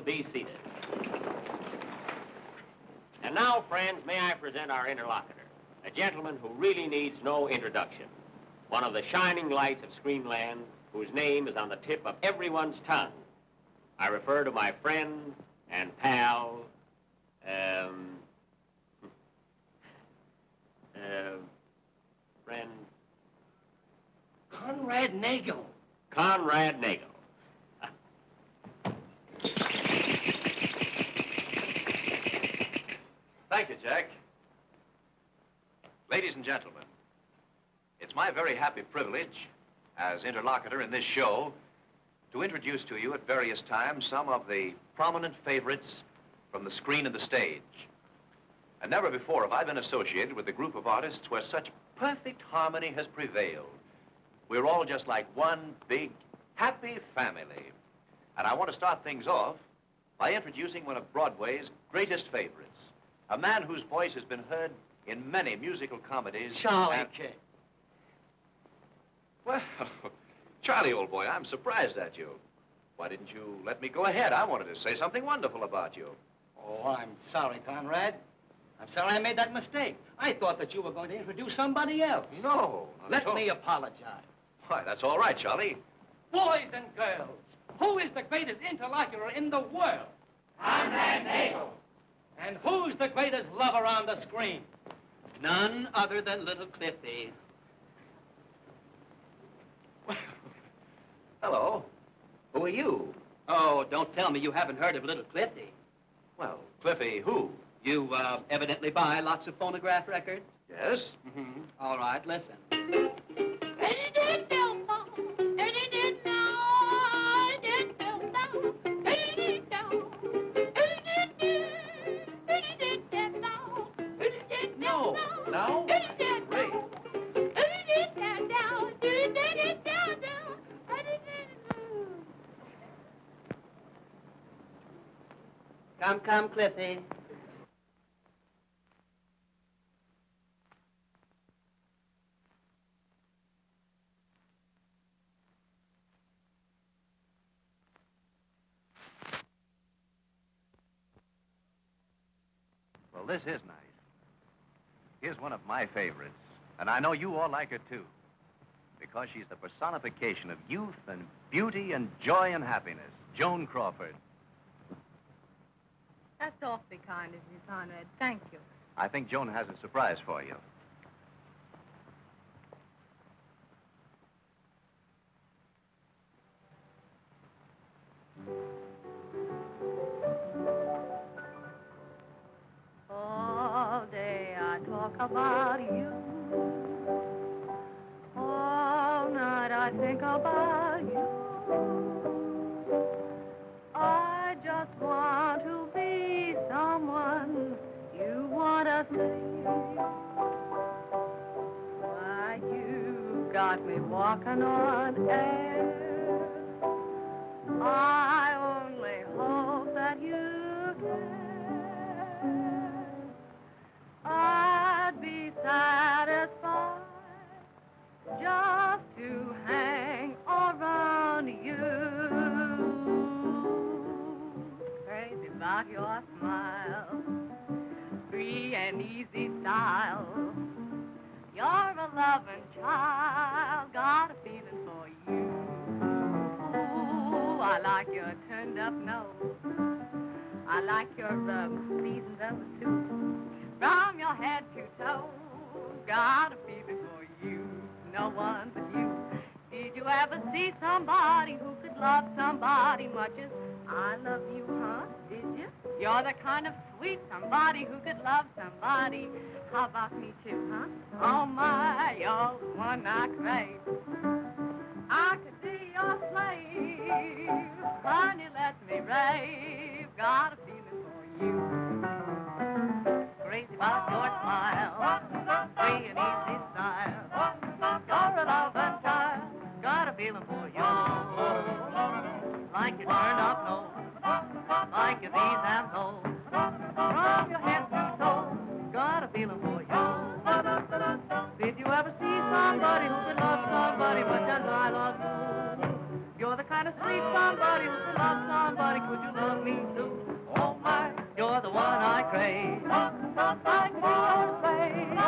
Be seated. And now, friends, may I present our interlocutor, a gentleman who really needs no introduction, one of the shining lights of Screenland, whose name is on the tip of everyone's tongue. I refer to my friend and pal, friend... Conrad Nagel. Conrad Nagel. Thank you, Jack. Ladies and gentlemen, it's my very happy privilege as interlocutor in this show to introduce to you at various times some of the prominent favorites from the screen and the stage. And never before have I been associated with a group of artists where such perfect harmony has prevailed. We're all just like one big, happy family. And I want to start things off by introducing one of Broadway's greatest favorites, a man whose voice has been heard in many musical comedies. Charlie Kid. Well, Charlie, old boy, I'm surprised at you. Why didn't you let me go ahead? I wanted to say something wonderful about you. Oh, I'm sorry, Conrad. I'm sorry I made that mistake. I thought that you were going to introduce somebody else. No. Let me apologize. Why, that's all right, Charlie. Boys and girls, who is the greatest interlocutor in the world? Conrad Nagel. And who's the greatest lover on the screen? None other than little Cliffy. Hello. Who are you? Oh, don't tell me you haven't heard of little Cliffy. Well, Cliffy, who? You evidently buy lots of phonograph records? Yes? Mm-hmm. All right, listen. No. No? Great. Come, Cliffy. Well, this is nice. Here's one of my favorites, and I know you all like her, too, because she's the personification of youth and beauty and joy and happiness. Joan Crawford. That's awfully kind of you, Conrad. Thank you. I think Joan has a surprise for you. All day I talk about you. All night I think about you. I just want to be someone you want to see. Why, you got me walking on air. I only hope that you care. I'd be satisfied just to hang around you. Crazy about your smile, free and easy style. You're a loving child, got a feeling for you. Ooh, I like your turned up nose. I like your seasoned velvet suit. From your head to toe, got a feeling for you, no one but you. Did you ever see somebody who could love somebody much as I love you, huh? Did you? You're the kind of sweet somebody who could love somebody. How about me too, huh? Oh my, you're the one I crave. I could be your slave. Honey, let me rave. Got a feeling for you. Crazy about your smile, free and easy style. You're a loving child, got a feeling for you. Like your turned up nose, like your V's and O's. From your head to toe, got a feeling for you. Did you ever see somebody who could love somebody much as I love you? You're the kind of sweet somebody who could love somebody. Could you love me too? Oh my, you're the one I crave. I could be your slave.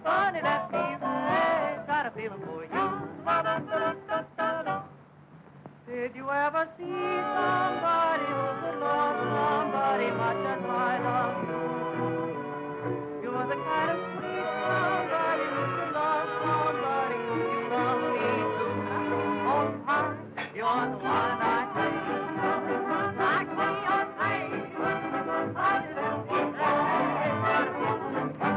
Honey, let me rave. Got a feeling for you. Did you ever see somebody who could love somebody much as I love you? You're the kind of sweet somebody who could love somebody. Could you love me too? Oh my, you're the one I crave. I could be your slave. Honey, let me rave. Got a feeling for you.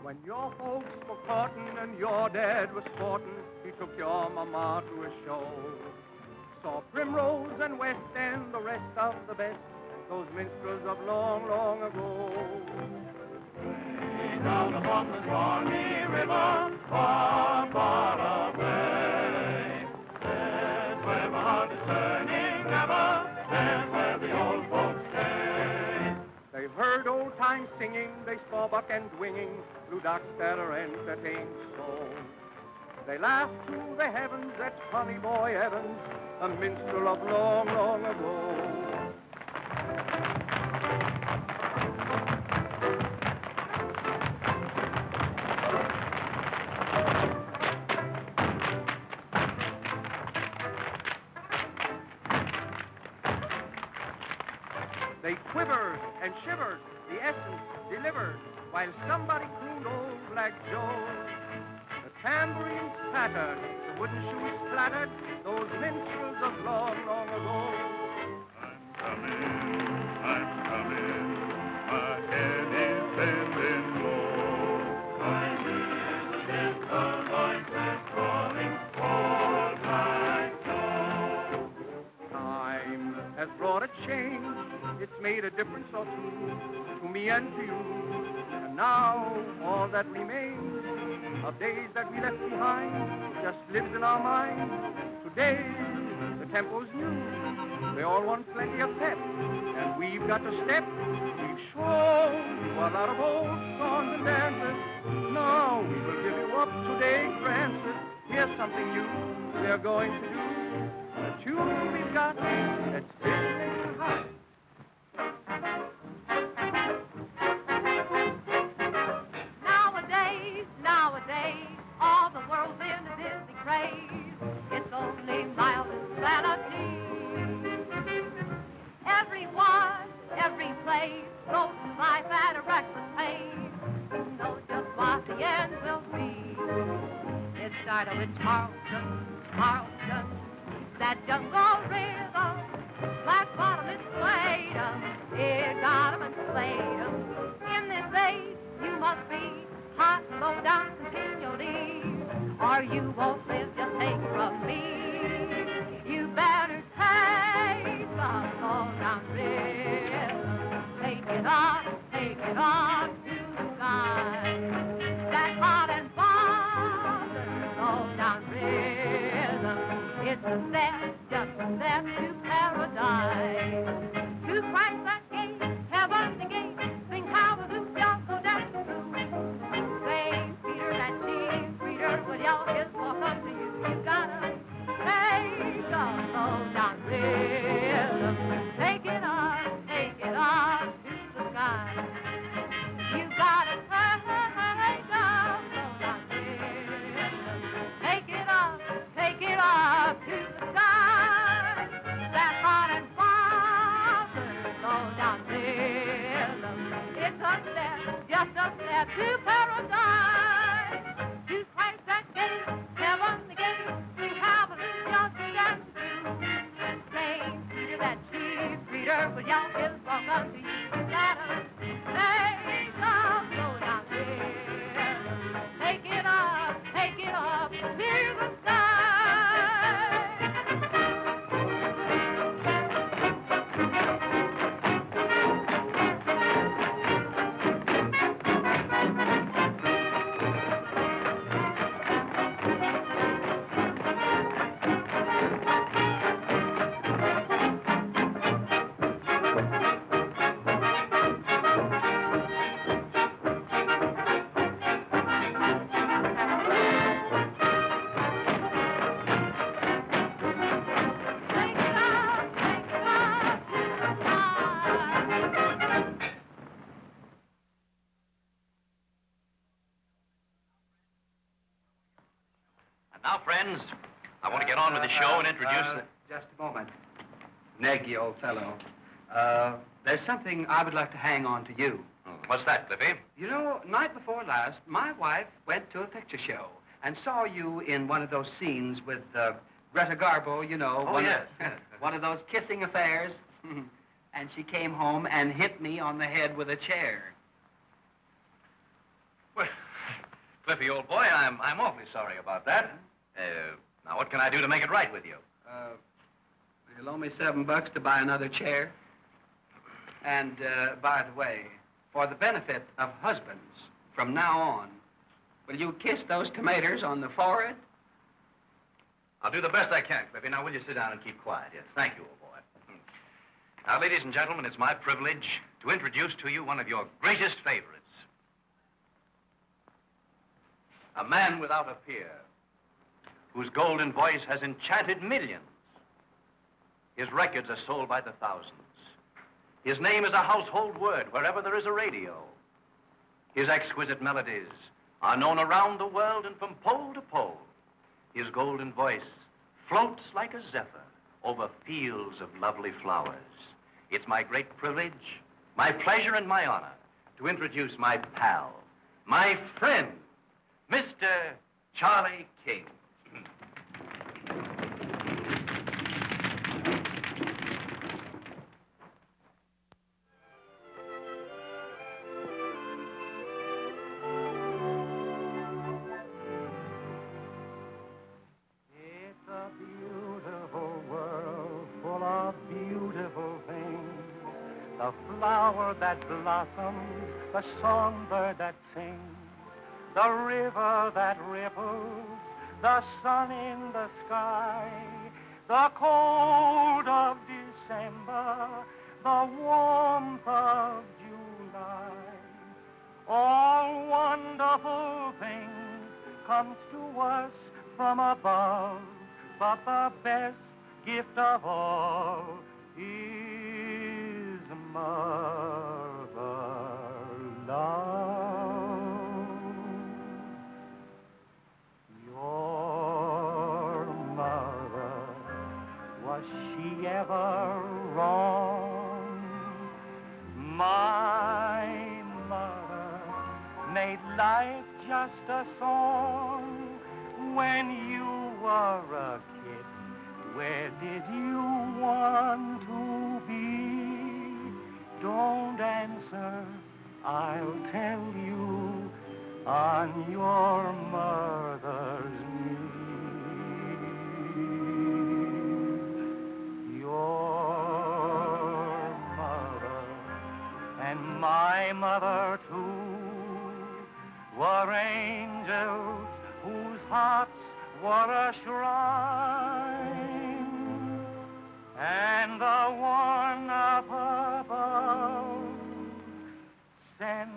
When your folks were courting and your dad was sporting, he took your mama to a show. Saw Primrose and West End, the rest of the best, those minstrels of long, long ago. Way down upon the Swanee River, far, far away, there's where my heart is turning ever, there's where the old folks stay. They've heard old time singing, they saw buck and winging, blue ducks that are entertained so. They laughed to the heavens at Sonny Boy Evans, a minstrel of long, long ago. They quivered and shivered, the essence delivered, while somebody crooned old Black Joe. The tambourines pattered, the wooden shoes splattered, those minstrels of long, long ago. I'm coming, my head is bending low. I will get the voices calling all night long. Time has brought a change. It's made a difference or two to me and to you. And now all that remains of days that we left behind just lives in our minds. Today the tempo's new. They all want plenty of pep, and we've got to step. We've shown you a lot of old songs and dances. Now we will give you up today, Francis. Here's something new they're going to do. A tune we've got that's filling the house. Nowadays, all the world's in a dizzy craze. It's only mild insanity. Everyone, every place, goes through life at a reckless pace. Who knows just what the end will be? It started with Charleston, that jungle rhythm. Black bottom and suede 'em, it got 'em and slayed 'em. In this age, you must be hot, low down continually, or you won't live, just take it from me. You better take the low down rhythm, take it up to the sky. That hot and bothered low down rhythm, it's a step, just a step to paradise. To Christ that gate, heaven the gate, sing hallelujah, go down the room. St. Peter, that cheese reader, would y'all his walk up to you. You gotta take the low down rhythm, take it up to the sky. You gotta take the low down rhythm, take it up to the sky. That hot and bothered low down rhythm, it's a step, just a step to paradise. To Christ that gate, heaven the gate, sing hallelujah, go down to the St. Peter, that cheese reader, will y'all his walk up to you. You gotta take the low down rhythm, take it up to the sky. Now, friends, I want to get on with the show and introduce the... Just a moment. Nagy, old fellow. There's something I would like to hang on to you. What's that, Cliffy? You know, night before last, my wife went to a picture show and saw you in one of those scenes with Greta Garbo, you know. Oh, yes. One of those kissing affairs. And she came home and hit me on the head with a chair. Well, Cliffy, old boy, I'm awfully sorry about that. Now, what can I do to make it right with you? You'll owe me $7 to buy another chair. And, by the way, for the benefit of husbands, from now on, will you kiss those tomatoes on the forehead? I'll do the best I can, Cliffy. Now, will you sit down and keep quiet? Yes, thank you, old boy. Now, ladies and gentlemen, it's my privilege to introduce to you one of your greatest favorites. A man without a peer, whose golden voice has enchanted millions. His records are sold by the thousands. His name is a household word wherever there is a radio. His exquisite melodies are known around the world and from pole to pole. His golden voice floats like a zephyr over fields of lovely flowers. It's my great privilege, my pleasure, and my honor to introduce my pal, my friend, Mr. Charlie King. It's a beautiful world full of beautiful things. The flower that blossoms, the songbird that sings, the river that ripples, the sun in the sky, the cold of December, the warmth of July. All wonderful things come to us from above, but the best gift of all is mother love. Your mother, was she ever wrong? My mother made life just a song. When you were a kid, where did you want to be? Don't answer, I'll tell you, on your mother's knee. Your mother and my mother too were angels whose hearts were a shrine, and the one up above sent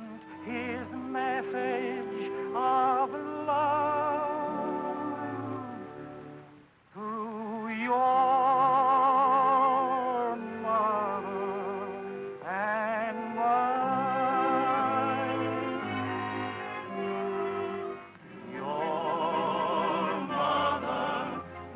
his message of love through your mother and mine. Your mother,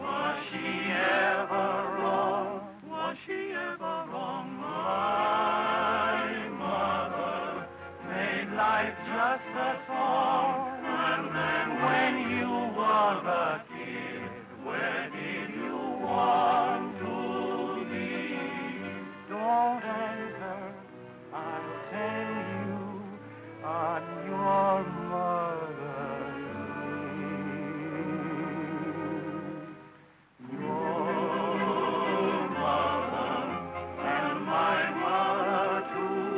was she ever wrong? Was she ever wrong? My mother made life just a song. And when you were a kid, where did you want to be? Don't answer, I'll tell you on your mother's knee. Your mother and my mother too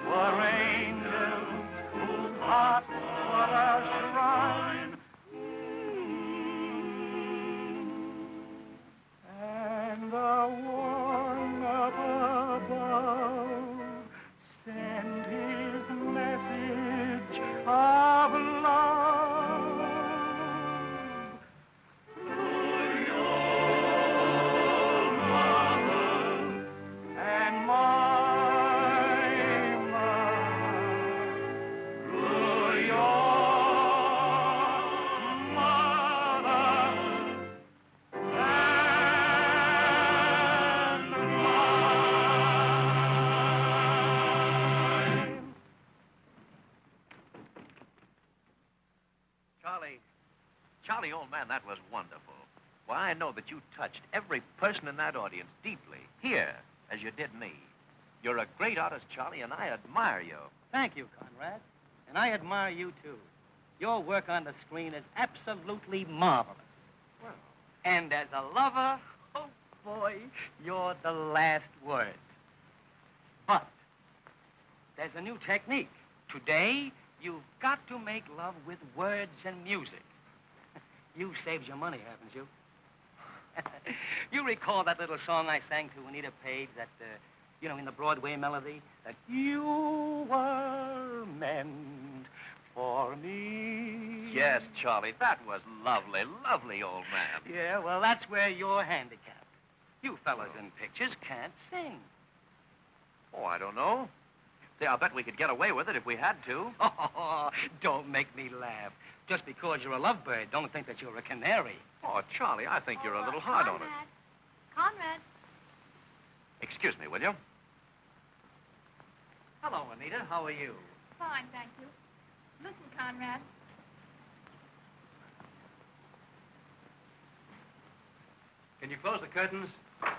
were angels whose hearts were a shrine. And the one up above sent his message of love through your mother and my mother, through your mother and mine. Charlie, old man, that was wonderful. Well, I know that you touched every person in that audience deeply, here, as you did me. You're a great artist, Charlie, and I admire you. Thank you, Conrad. And I admire you, too. Your work on the screen is absolutely marvelous. Well, And as a lover, oh, boy, you're the last word. But there's a new technique. Today, you've got to make love with words and music. You've saved your money, haven't you? You recall that little song I sang to Anita Page, that, in the Broadway melody? That you were meant for me. Yes, Charlie, that was lovely, lovely, old man. Yeah, well, that's where you're handicapped. You fellas in pictures can't sing. Oh, I don't know. Say, I'll bet we could get away with it if we had to. Oh, don't make me laugh. Just because you're a lovebird, don't think that you're a canary. Oh, Charlie, I think you're a little hard on it. Conrad. Excuse me, will you? Hello, Anita. How are you? Fine, thank you. Listen, Conrad. Can you close the curtains?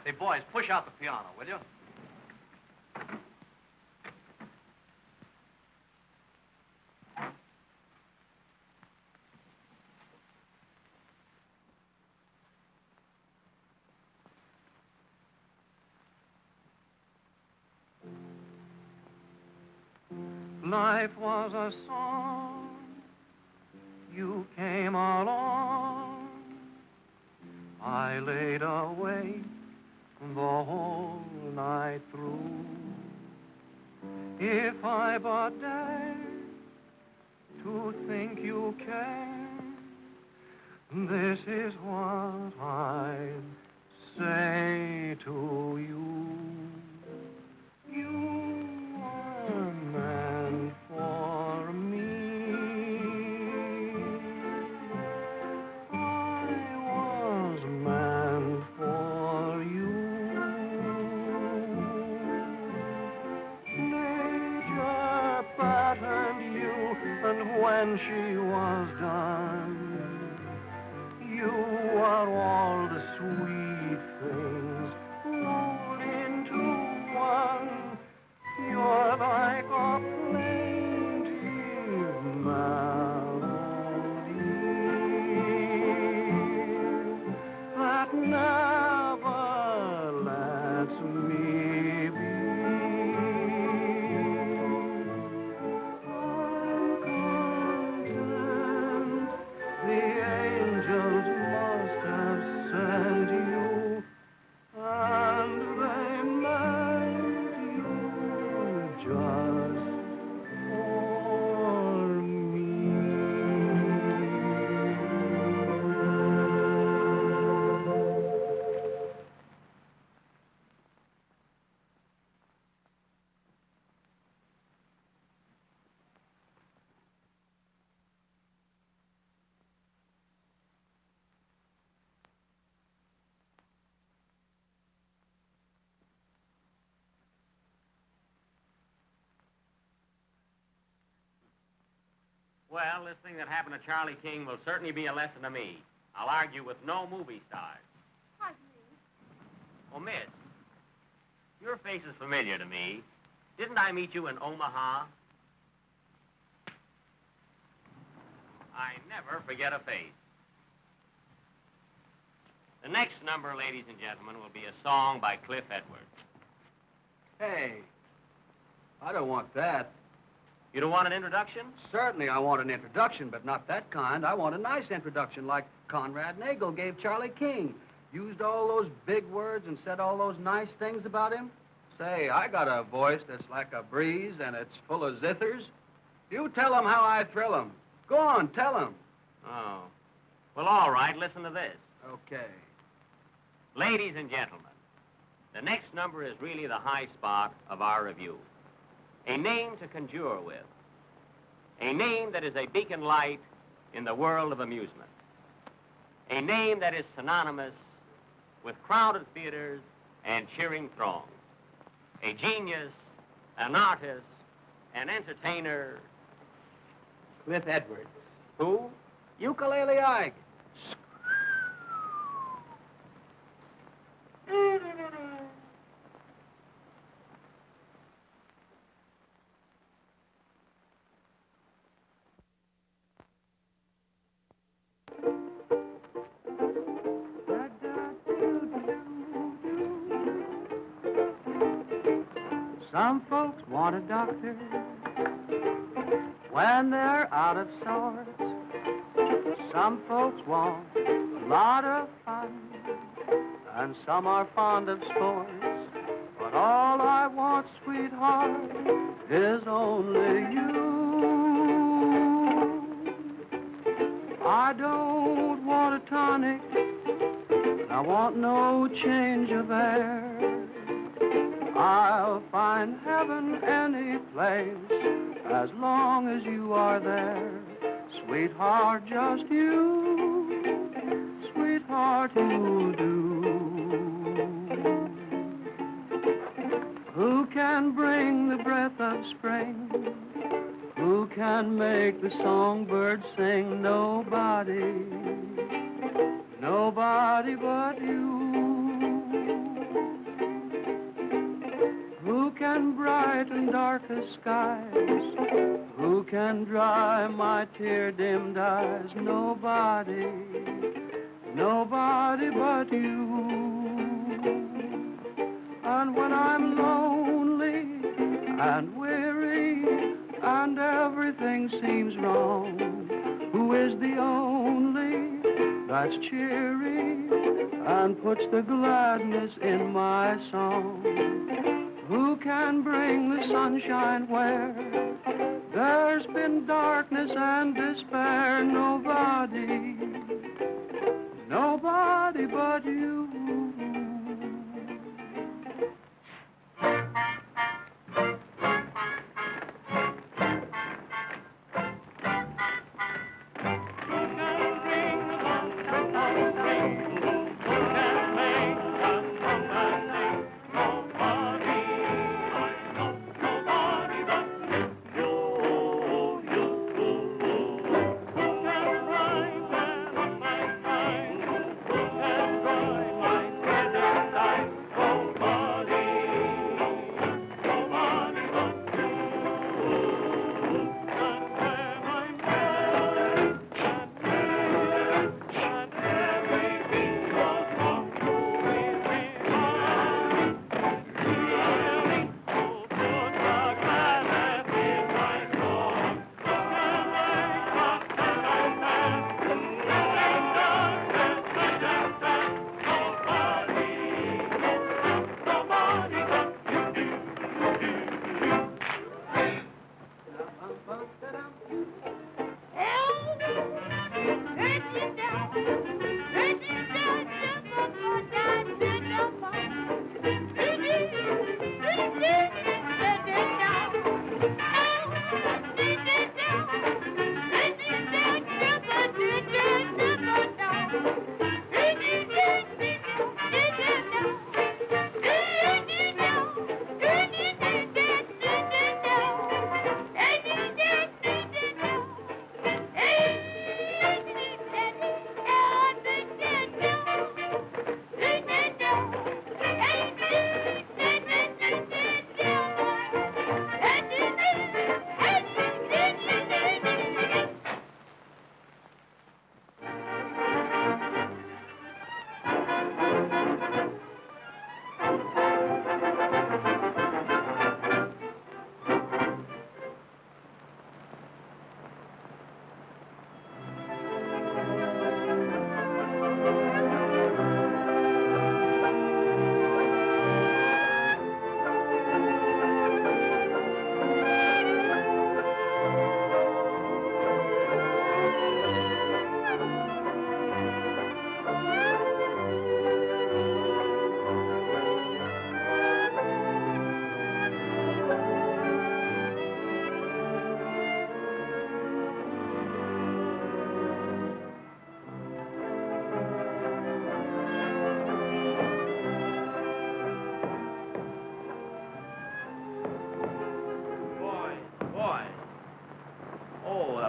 Hey, boys, push out the piano, will you? Life was a song, you came along, I laid awake the whole night through. If I but dared to think you care, this is what I'd say to you. You are meant for me. I was meant for you. Nature patterned you, and when she was done, you are all the sweet things rolled into one. You're like a plaintive melody that never lets me be. I'm content the angels must have sent you, and they meant you just for me. Well, this thing that happened to Charlie King will certainly be a lesson to me. I'll argue with no movie stars. Pardon me. Oh, miss, your face is familiar to me. Didn't I meet you in Omaha? I never forget a face. The next number, ladies and gentlemen, will be a song by Cliff Edwards. Hey, I don't want that. You don't want an introduction? Certainly I want an introduction, but not that kind. I want a nice introduction like Conrad Nagel gave Charlie King. Used all those big words and said all those nice things about him. Say, I got a voice that's like a breeze and it's full of zithers. You tell them how I thrill them. Go on, tell them. Oh. Well, all right, listen to this. Okay. Ladies and gentlemen, the next number is really the high spot of our review. A name to conjure with. A name that is a beacon light in the world of amusement. A name that is synonymous with crowded theaters and cheering throngs. A genius, an artist, an entertainer. Cliff Edwards. Who? Ukulele Ike. Some folks want a doctor when they're out of sorts. Some folks want a lot of fun and some are fond of sports. But all I want, sweetheart, is only you. I don't want a tonic, I want no change of air. I'll find heaven any place as long as you are there. Sweetheart, just you, sweetheart, you do. Who can bring the breath of spring? Who can make the songbird sing? Nobody, nobody but you. Who can brighten darkest skies? Who can dry my tear-dimmed eyes? Nobody, nobody but you. And when I'm lonely and weary and everything seems wrong, who is the only that's cheery and puts the gladness in my song? Who can bring the sunshine where there's been darkness and despair? Nobody, nobody but you.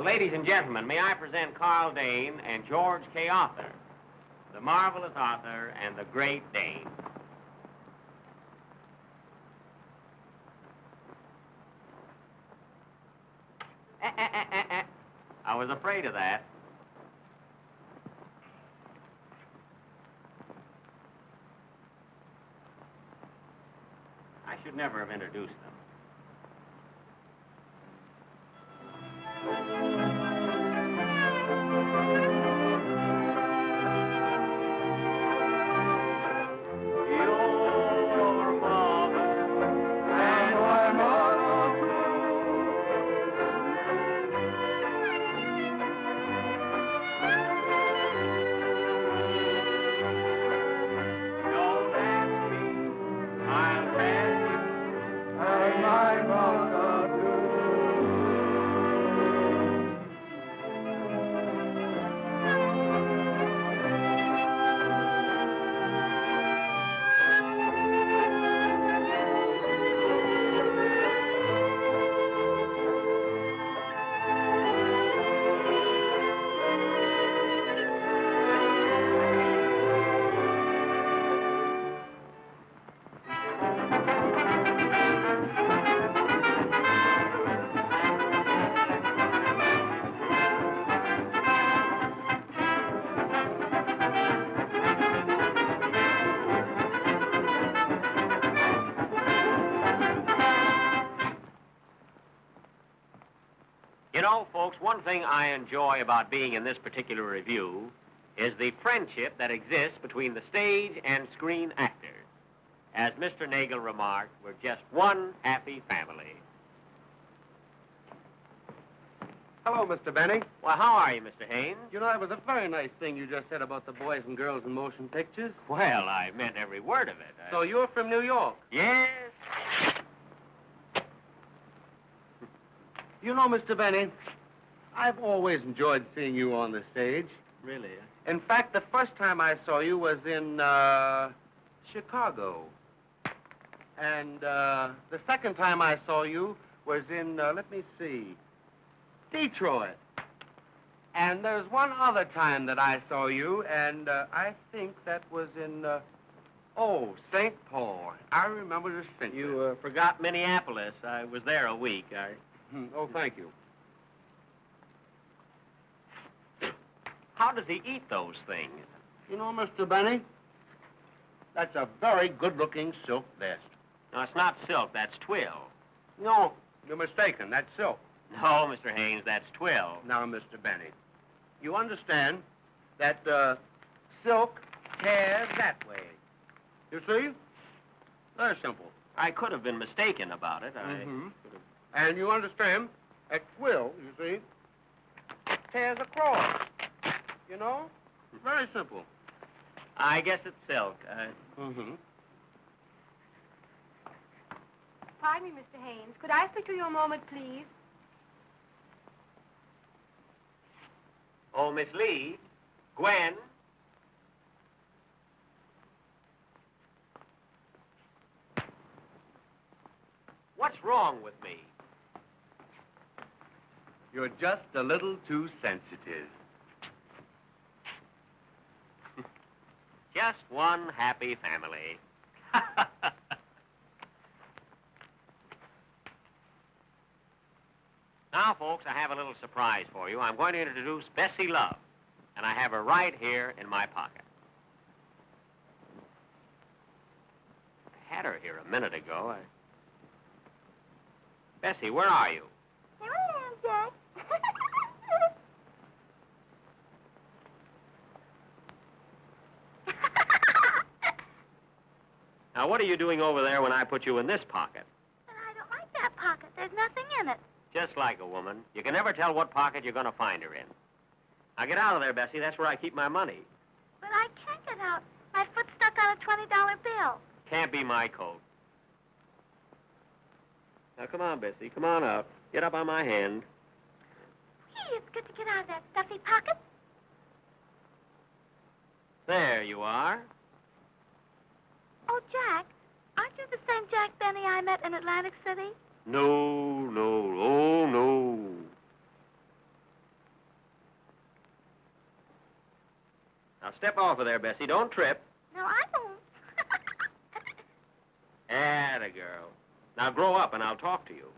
Ladies and gentlemen, may I present Carl Dane and George K. Arthur, the marvelous Arthur and the great Dane. I was afraid of that. I should never have introduced them. You know, folks, one thing I enjoy about being in this particular review is the friendship that exists between the stage and screen actors. As Mr. Nagel remarked, we're just one happy family. Hello, Mr. Benny. Well, how are you, Mr. Haynes? You know, that was a very nice thing you just said about the boys and girls in motion pictures. Well, I meant every word of it. So you're from New York? Yes. You know, Mr. Benny, I've always enjoyed seeing you on the stage. Really? In fact, the first time I saw you was in, Chicago. And, the second time I saw you was in, let me see, Detroit. And there's one other time that I saw you, and, I think that was in, St. Paul. I remember distinctly. You forgot Minneapolis. I was there a week. Oh, thank you. How does he eat those things? You know, Mr. Benny, that's a very good-looking silk vest. No, it's not silk. That's twill. No, you're mistaken. That's silk. No, Mr. Haynes, that's twill. Now, Mr. Benny, you understand that silk tears that way. You see? Very simple. I could have been mistaken about it. And you understand that twill, you see, tears across. You know? Very simple. I guess it's silk. Pardon me, Mr. Haynes. Could I speak to you a moment, please? Oh, Miss Lee, Gwen. What's wrong with me? You're just a little too sensitive. Just one happy family. Now, folks, I have a little surprise for you. I'm going to introduce Bessie Love, and I have her right here in my pocket. I had her here a minute ago. Bessie, where are you? Here I am, Jack. Now, what are you doing over there when I put you in this pocket? And I don't like that pocket. There's nothing in it. Just like a woman. You can never tell what pocket you're going to find her in. Now, get out of there, Bessie. That's where I keep my money. But I can't get out. My foot's stuck on a $20 bill. Can't be my coat. Now, come on, Bessie. Come on up. Get up on my hand. Gee, it's good to get out of that stuffy pocket. There you are. Oh, Jack, aren't you the same Jack Benny I met in Atlantic City? No, oh, no. Now, step off of there, Bessie. Don't trip. No, I won't. Atta girl. Now, grow up, and I'll talk to you.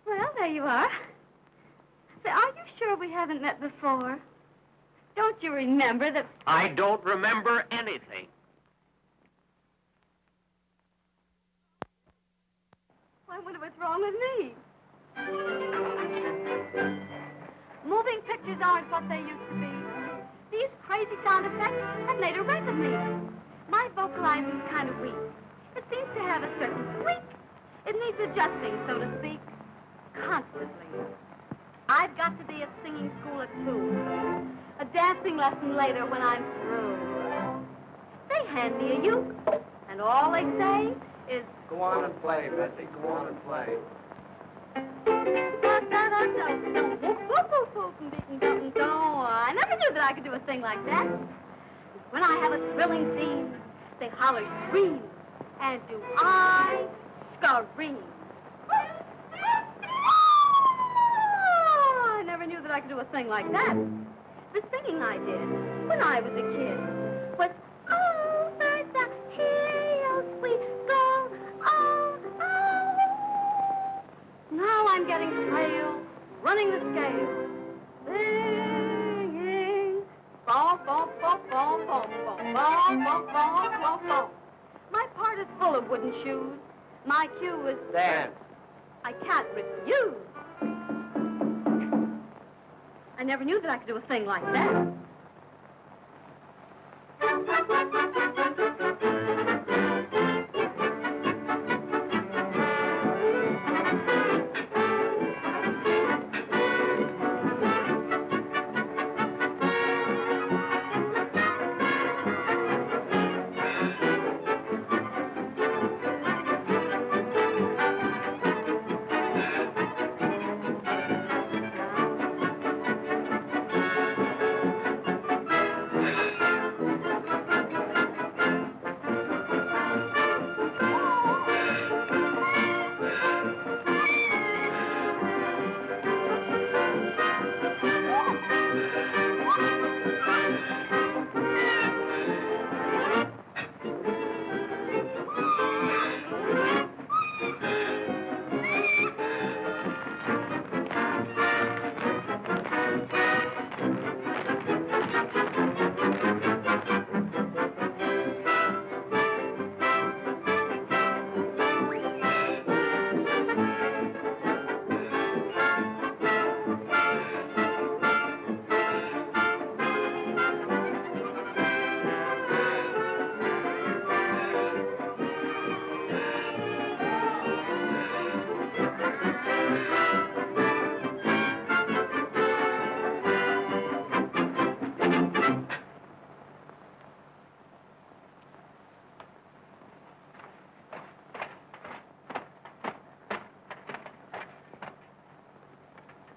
Well, there you are. Say, are you sure we haven't met before? Don't you remember that... I don't remember anything. I wonder what's wrong with me. Moving pictures aren't what they used to be. These crazy sound effects have made a wreck of me. My vocalizing's kind of weak. It seems to have a certain squeak. It needs adjusting, so to speak, constantly. I've got to be at singing school at 2. A dancing lesson later when I'm through. They hand me a uke, and all they say is... Go on and play, Bessie. Go on and play. I never knew that I could do a thing like that. When I have a thrilling scene, they holler, scream, and do I scream. I never knew that I could do a thing like that. The singing I did when I was a kid was, oh, birds are here, sweet go, oh, oh. Now I'm getting frail, running the scale, singing, bom, bom, bom, bom, bom, bom, bom, bom, bom, bom, bom. My part is full of wooden shoes. My cue is... Dance. I can't refuse. I never knew that I could do a thing like that.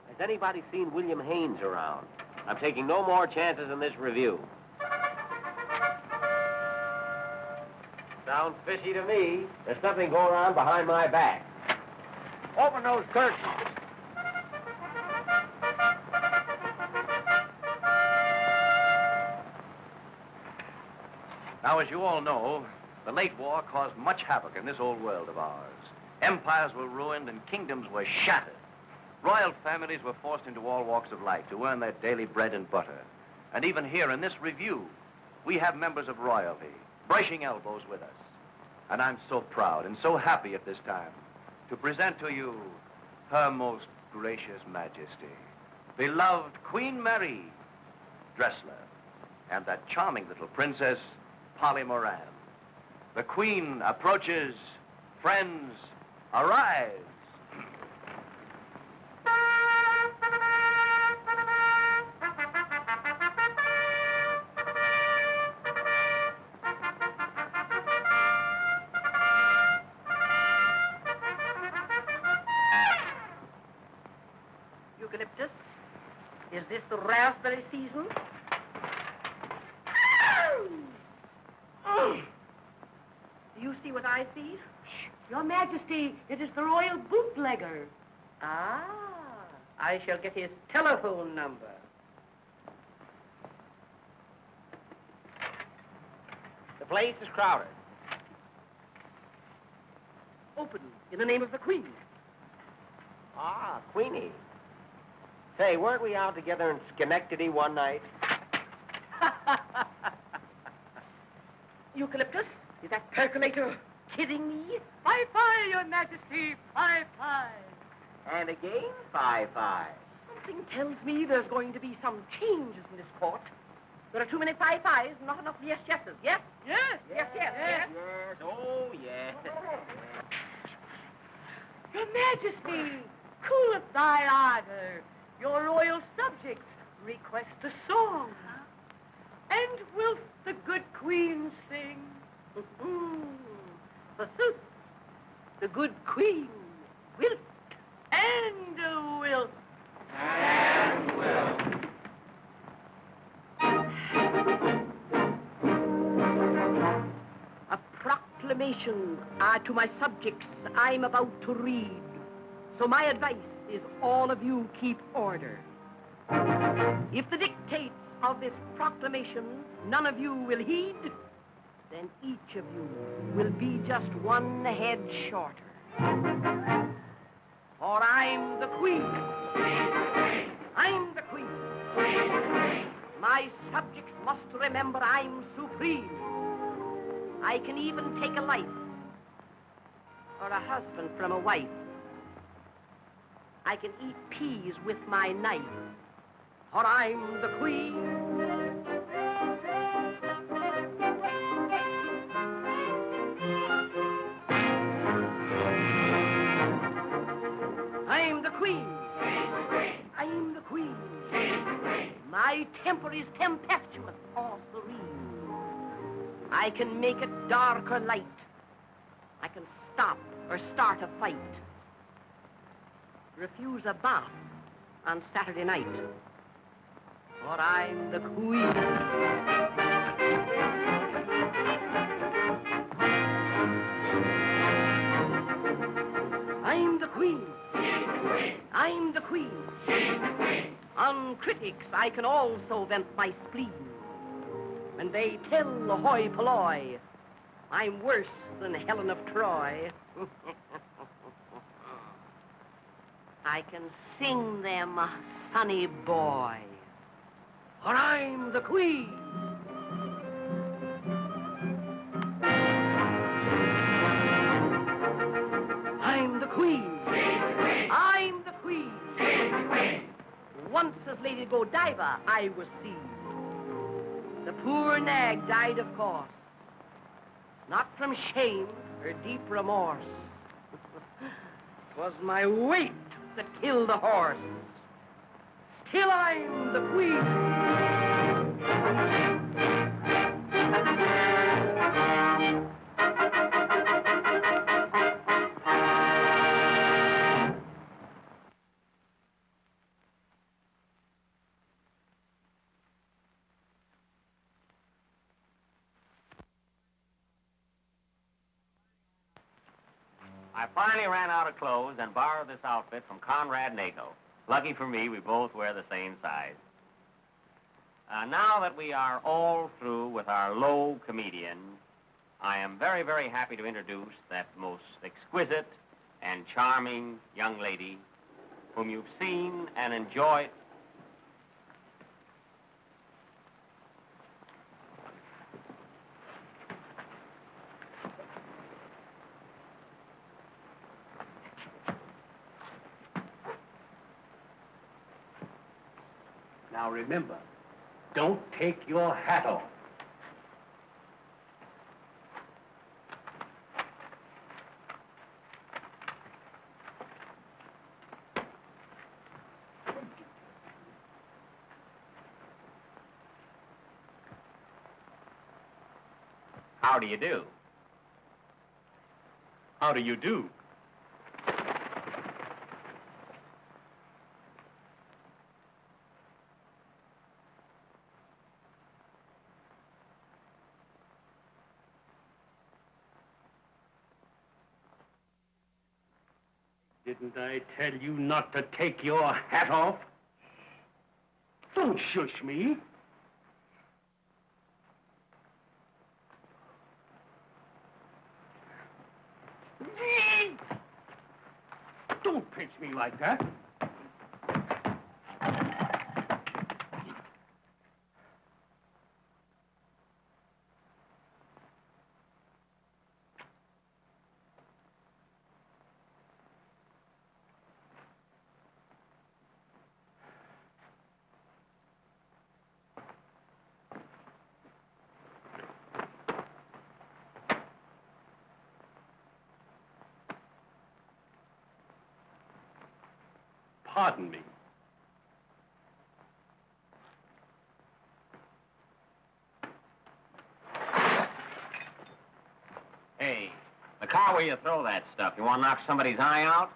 Has anybody seen William Haynes around? I'm taking no more chances in this review. Sounds fishy to me. There's something going on behind my back. Open those curtains. Now, as you all know, the late war caused much havoc in this old world of ours. Empires were ruined and kingdoms were shattered. Royal families were forced into all walks of life to earn their daily bread and butter. And even here in this review, we have members of royalty brushing elbows with us. And I'm so proud and so happy at this time to present to you Her Most Gracious Majesty, beloved Queen Mary Dressler, and that charming little princess, Polly Moran. The Queen approaches. Friends, arise. Eucalyptus, is this the raspberry season? Do you see what I see? Your Majesty, it is the royal bootlegger. Ah, I shall get his telephone number. The place is crowded. Open in the name of the Queen. Ah, Queenie. Say, weren't we out together in Schenectady one night? Eucalyptus, is that percolator kidding me? Fie, Your Majesty, fie. And again, 5-5. Something tells me there's going to be some changes in this court. There are too many fie-fies, not enough yes-yeses. Yes? Yes. Yes, oh, yes. Your Majesty, cooleth thy ardor. Your loyal subjects request a song. And wilt the good Queen sing? Forsooth, the good Queen wilt and wilt. And will. A proclamation to my subjects I'm about to read. So my advice is all of you keep order. If the dictates of this proclamation none of you will heed, then each of you will be just one head shorter. For I'm the Queen. I'm the Queen. My subjects must remember I'm supreme. I can even take a life or a husband from a wife. I can eat peas with my knife, for I'm the queen. I'm the queen. I'm the queen. My temper is tempestuous or serene. I can make it dark or light. I can stop or start a fight. Refuse a bath on Saturday night. For I'm the queen. I'm the queen. I'm the queen. On critics I can also vent my spleen. When they tell the hoi polloi, I'm worse than Helen of Troy. I can sing them a sonny boy, for I'm the queen. I'm the queen. I'm the queen. Once as Lady Godiva I was seen. The poor nag died, of course, not from shame or deep remorse. 'Twas my weight that killed the horse. Still I'm the queen. I finally ran out of clothes and borrowed this outfit from Conrad Nagel. Lucky for me, we both wear the same size. Now that we are all through with our low comedian, I am very, very happy to introduce that most exquisite and charming young lady whom you've seen and enjoyed. Now remember, don't take your hat off. How do you do? How do you do? Didn't I tell you not to take your hat off? Don't shush me. Don't pinch me like that. Pardon me. Hey, the car where you throw that stuff, you want to knock somebody's eye out?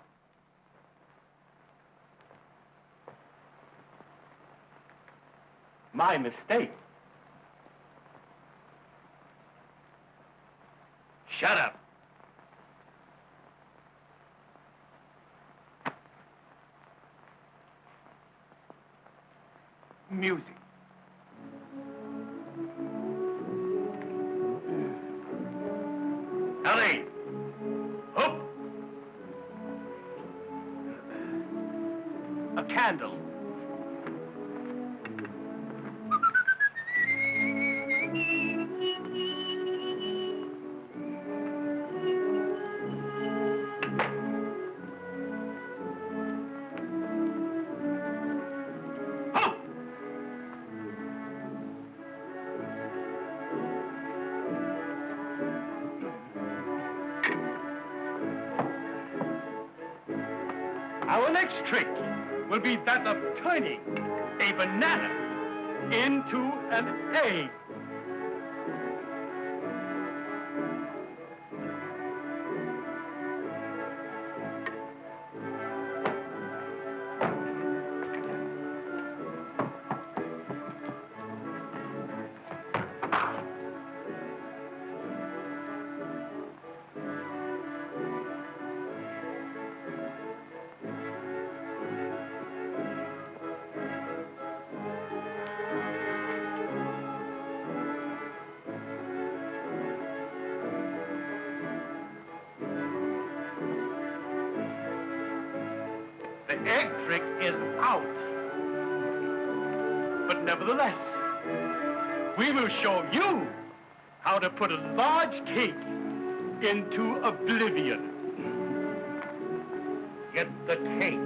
My mistake. Shut up. Music. Ellie! Hoop! A candle. Our next trick will be that of turning a banana into an egg. The egg trick is out. But nevertheless, we will show you how to put a large cake into oblivion. Get the cake.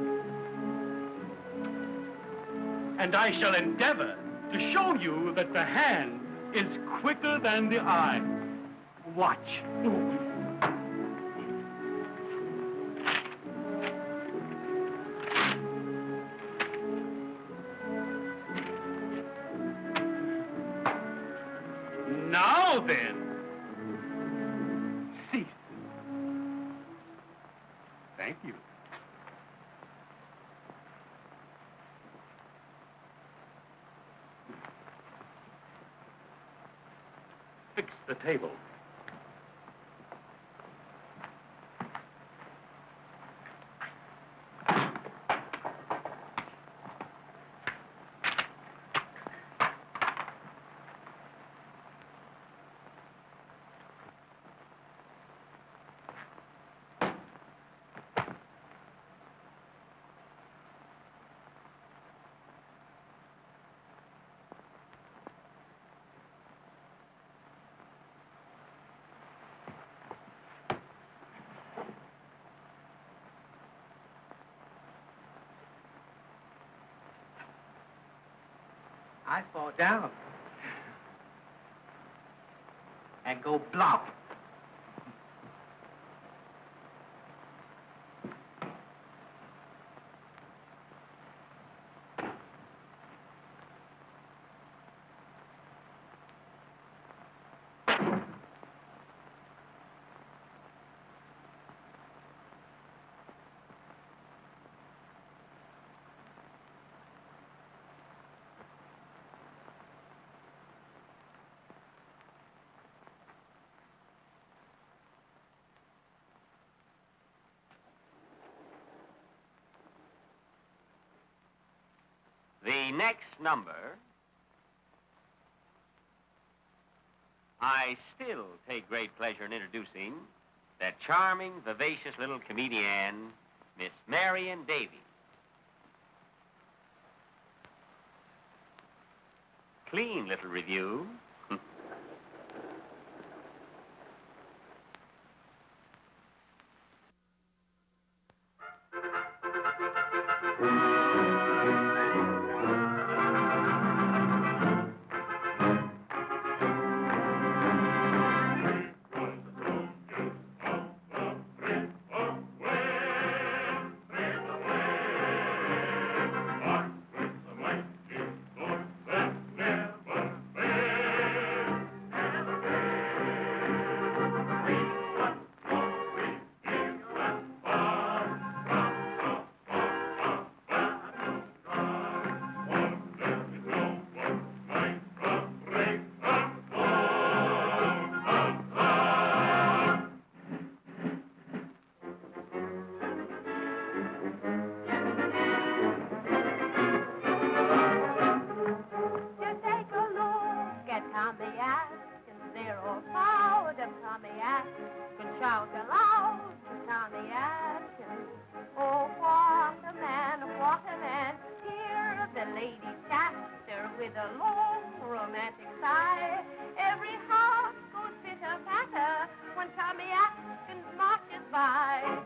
And I shall endeavor to show you that the hand is quicker than the eye. Watch. Now then, cease. Thank you. Fix the table. I fall down and go blop. The next number, I still take great pleasure in introducing that charming, vivacious little comedian, Miss Marion Davies. Clean little review. With a long romantic sigh, every heart goes pitter-patter when Tommy Atkins marches by.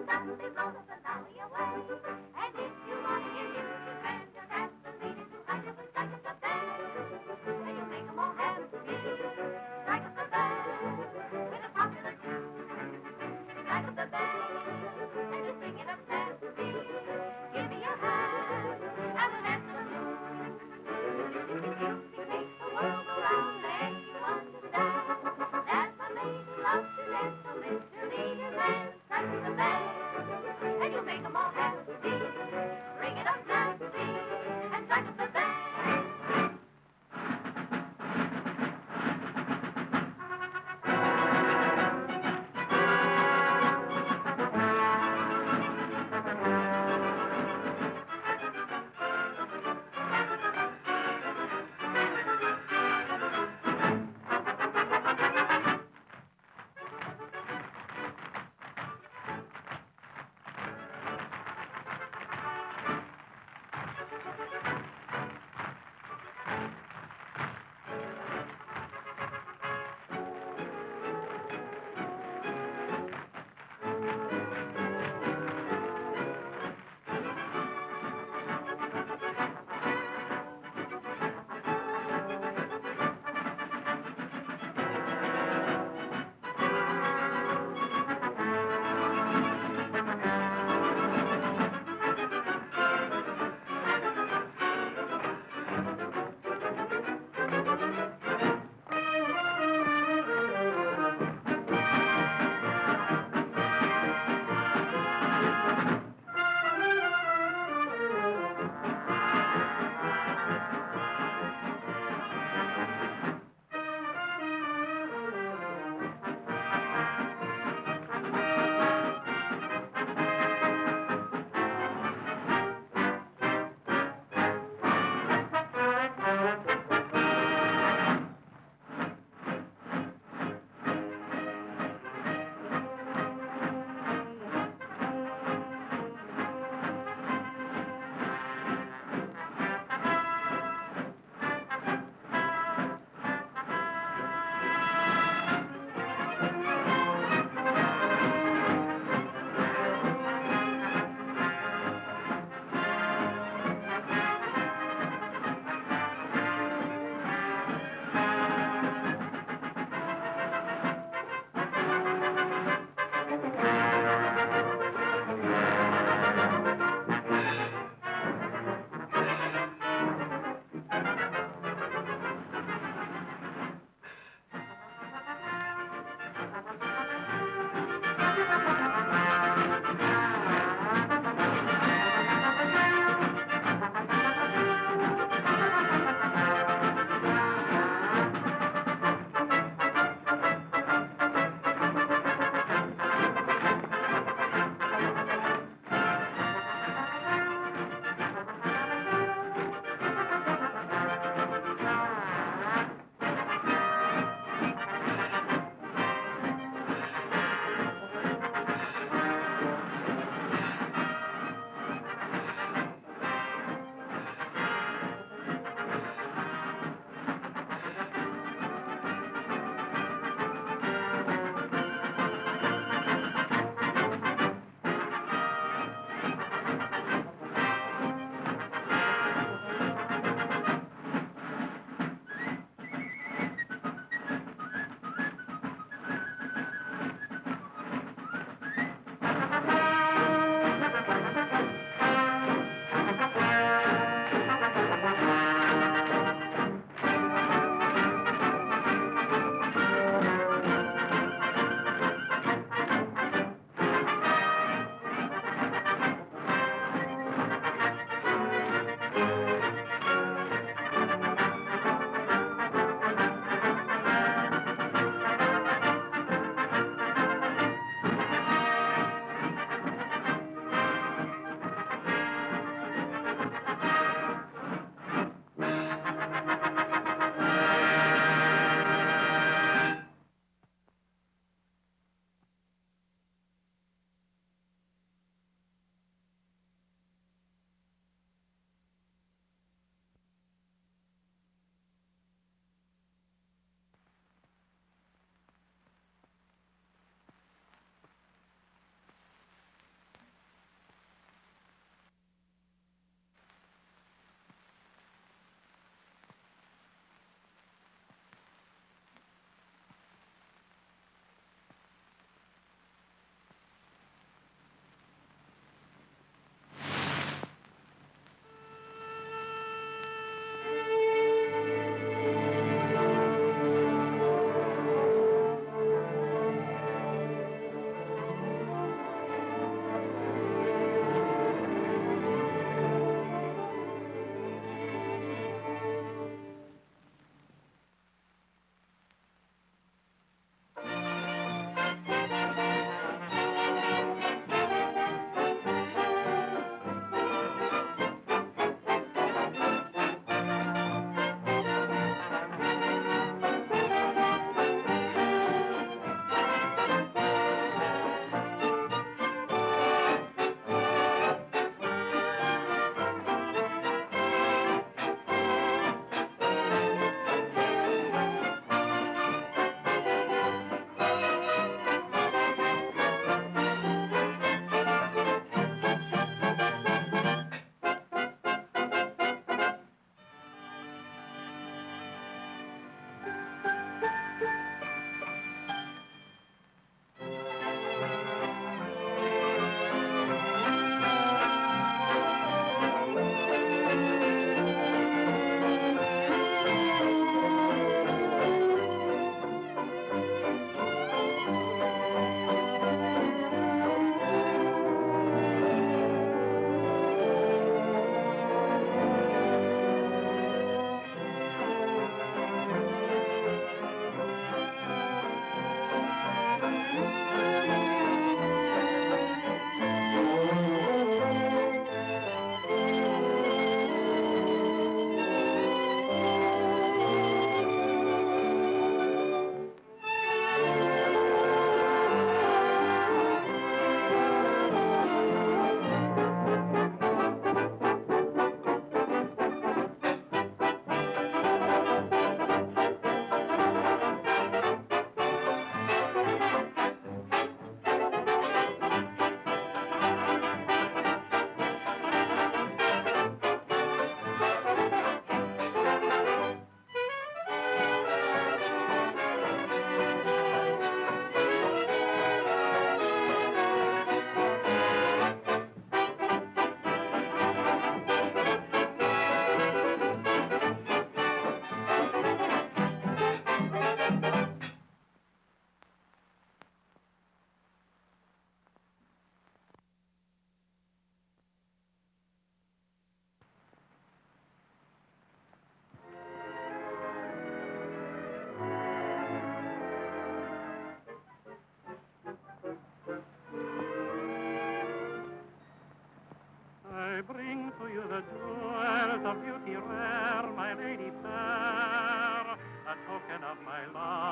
suddenly blow the finale away. And if you want to hear music and you're gasoline to hide up and strike up the band, and you make 'em all happy, strike up the band with a popular tune. Strike up the band and you bring it up fast. Give me your hand and we'll dance to the moon. Music makes the world go round and you understand that my lady loves to dance so Mr. Lee and strike up the band.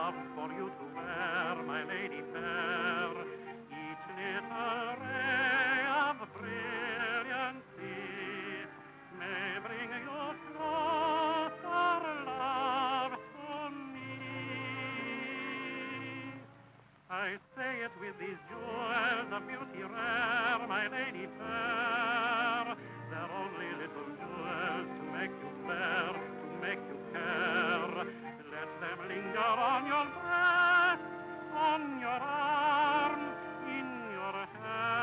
love for you to wear, my lady fair. Each little ray of brilliancy may bring you closer, love, to me. I say it with these jewels of beauty rare, my lady fair. They're only little jewels to make you fair, to make you care. Let them linger on your breast, on your arm, in your hair.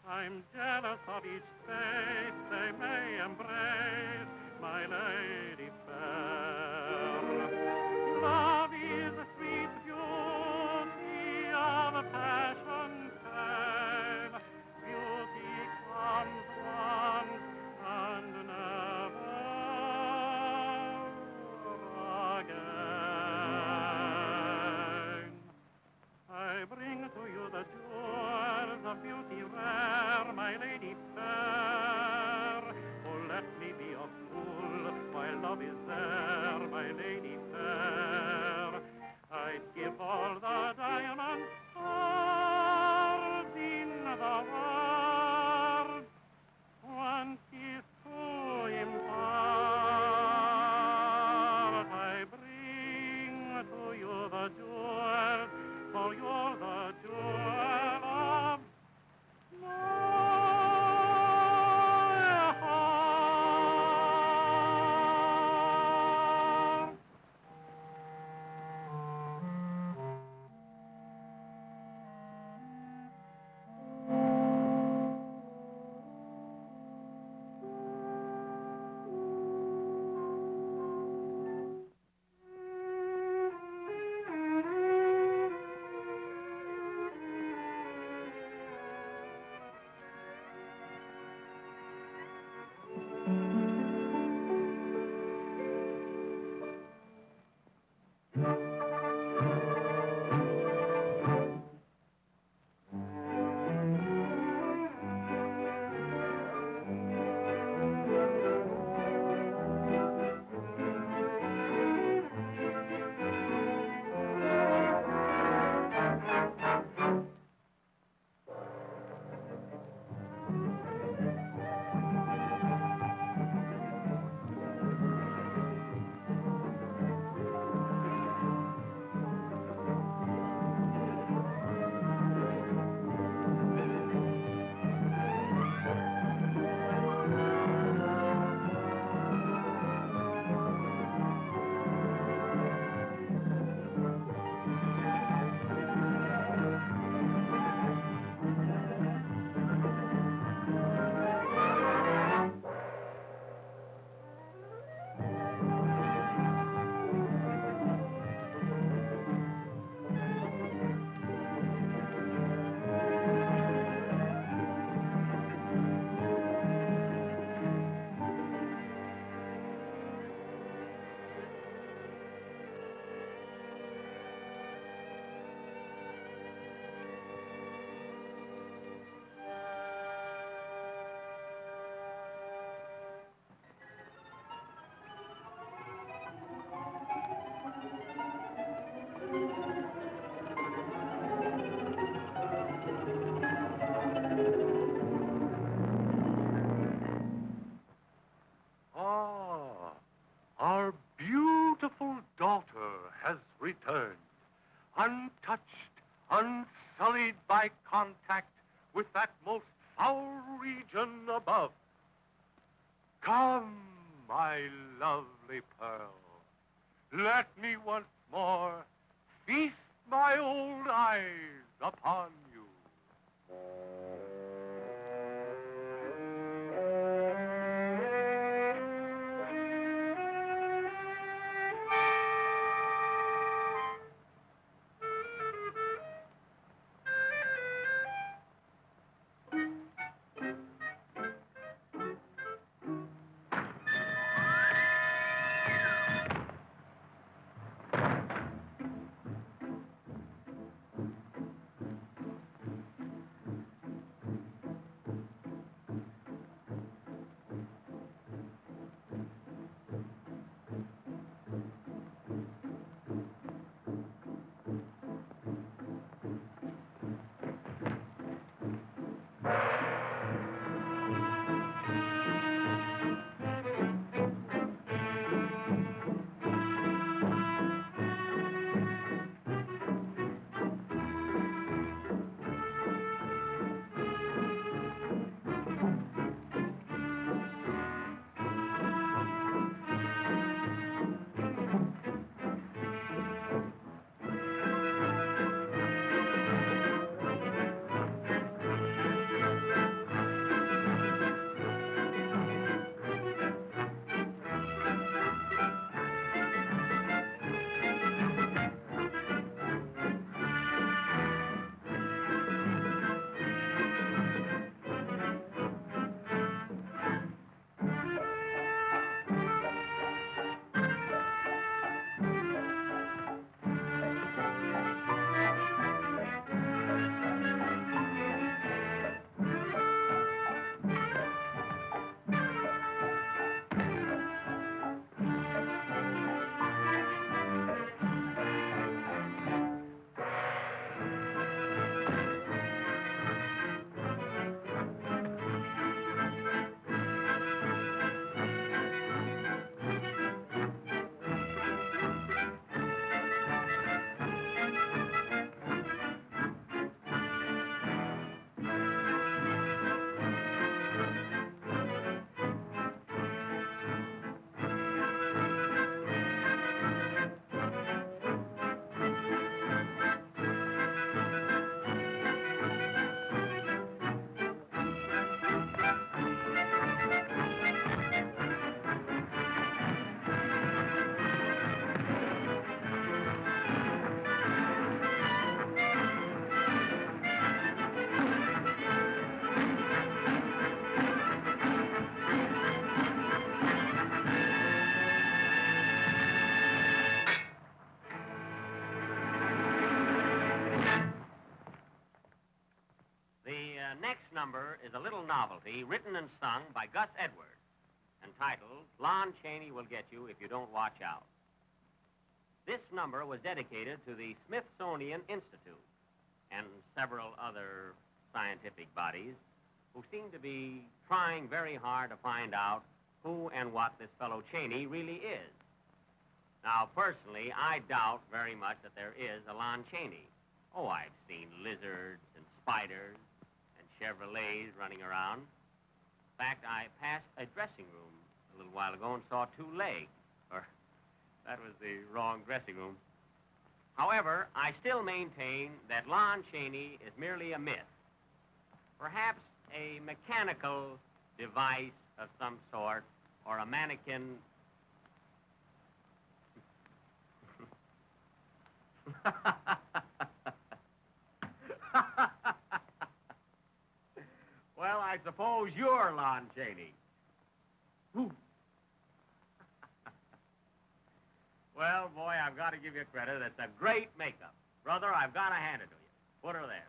I'm jealous of each face they may embrace, my lady fair. Love is the sweet beauty of a passion tale. Beauty comes once and never again. I bring to you the jewels of beauty rare, my lady fair. Oh, let me be a fool while love is there, my lady fair. I'd give all the diamond stars in the world, one kiss to impart. I bring to you the jewels, for you're the jewel of my heart. Our beautiful daughter has returned, untouched, unsullied by contact with that most foul region above. Come, my lovely pearl, let me once more feast my old eyes upon you. number is a little novelty written and sung by Gus Edwards, entitled Lon Chaney Will Get You If You Don't Watch Out. This number was dedicated to the Smithsonian Institute and several other scientific bodies who seem to be trying very hard to find out who and what this fellow Chaney really is. Now, personally, I doubt very much that there is a Lon Chaney. Oh, I've seen lizards and spiders and Chevrolets running around. In fact, I passed a dressing room a little while ago and saw two legs. Or, that was the wrong dressing room. However, I still maintain that Lon Chaney is merely a myth. Perhaps a mechanical device of some sort, or a mannequin. Well, I suppose you're Lon Chaney. Who? Well, boy, I've got to give you credit. It's a great makeup. Brother, I've got to hand it to you. Put her there.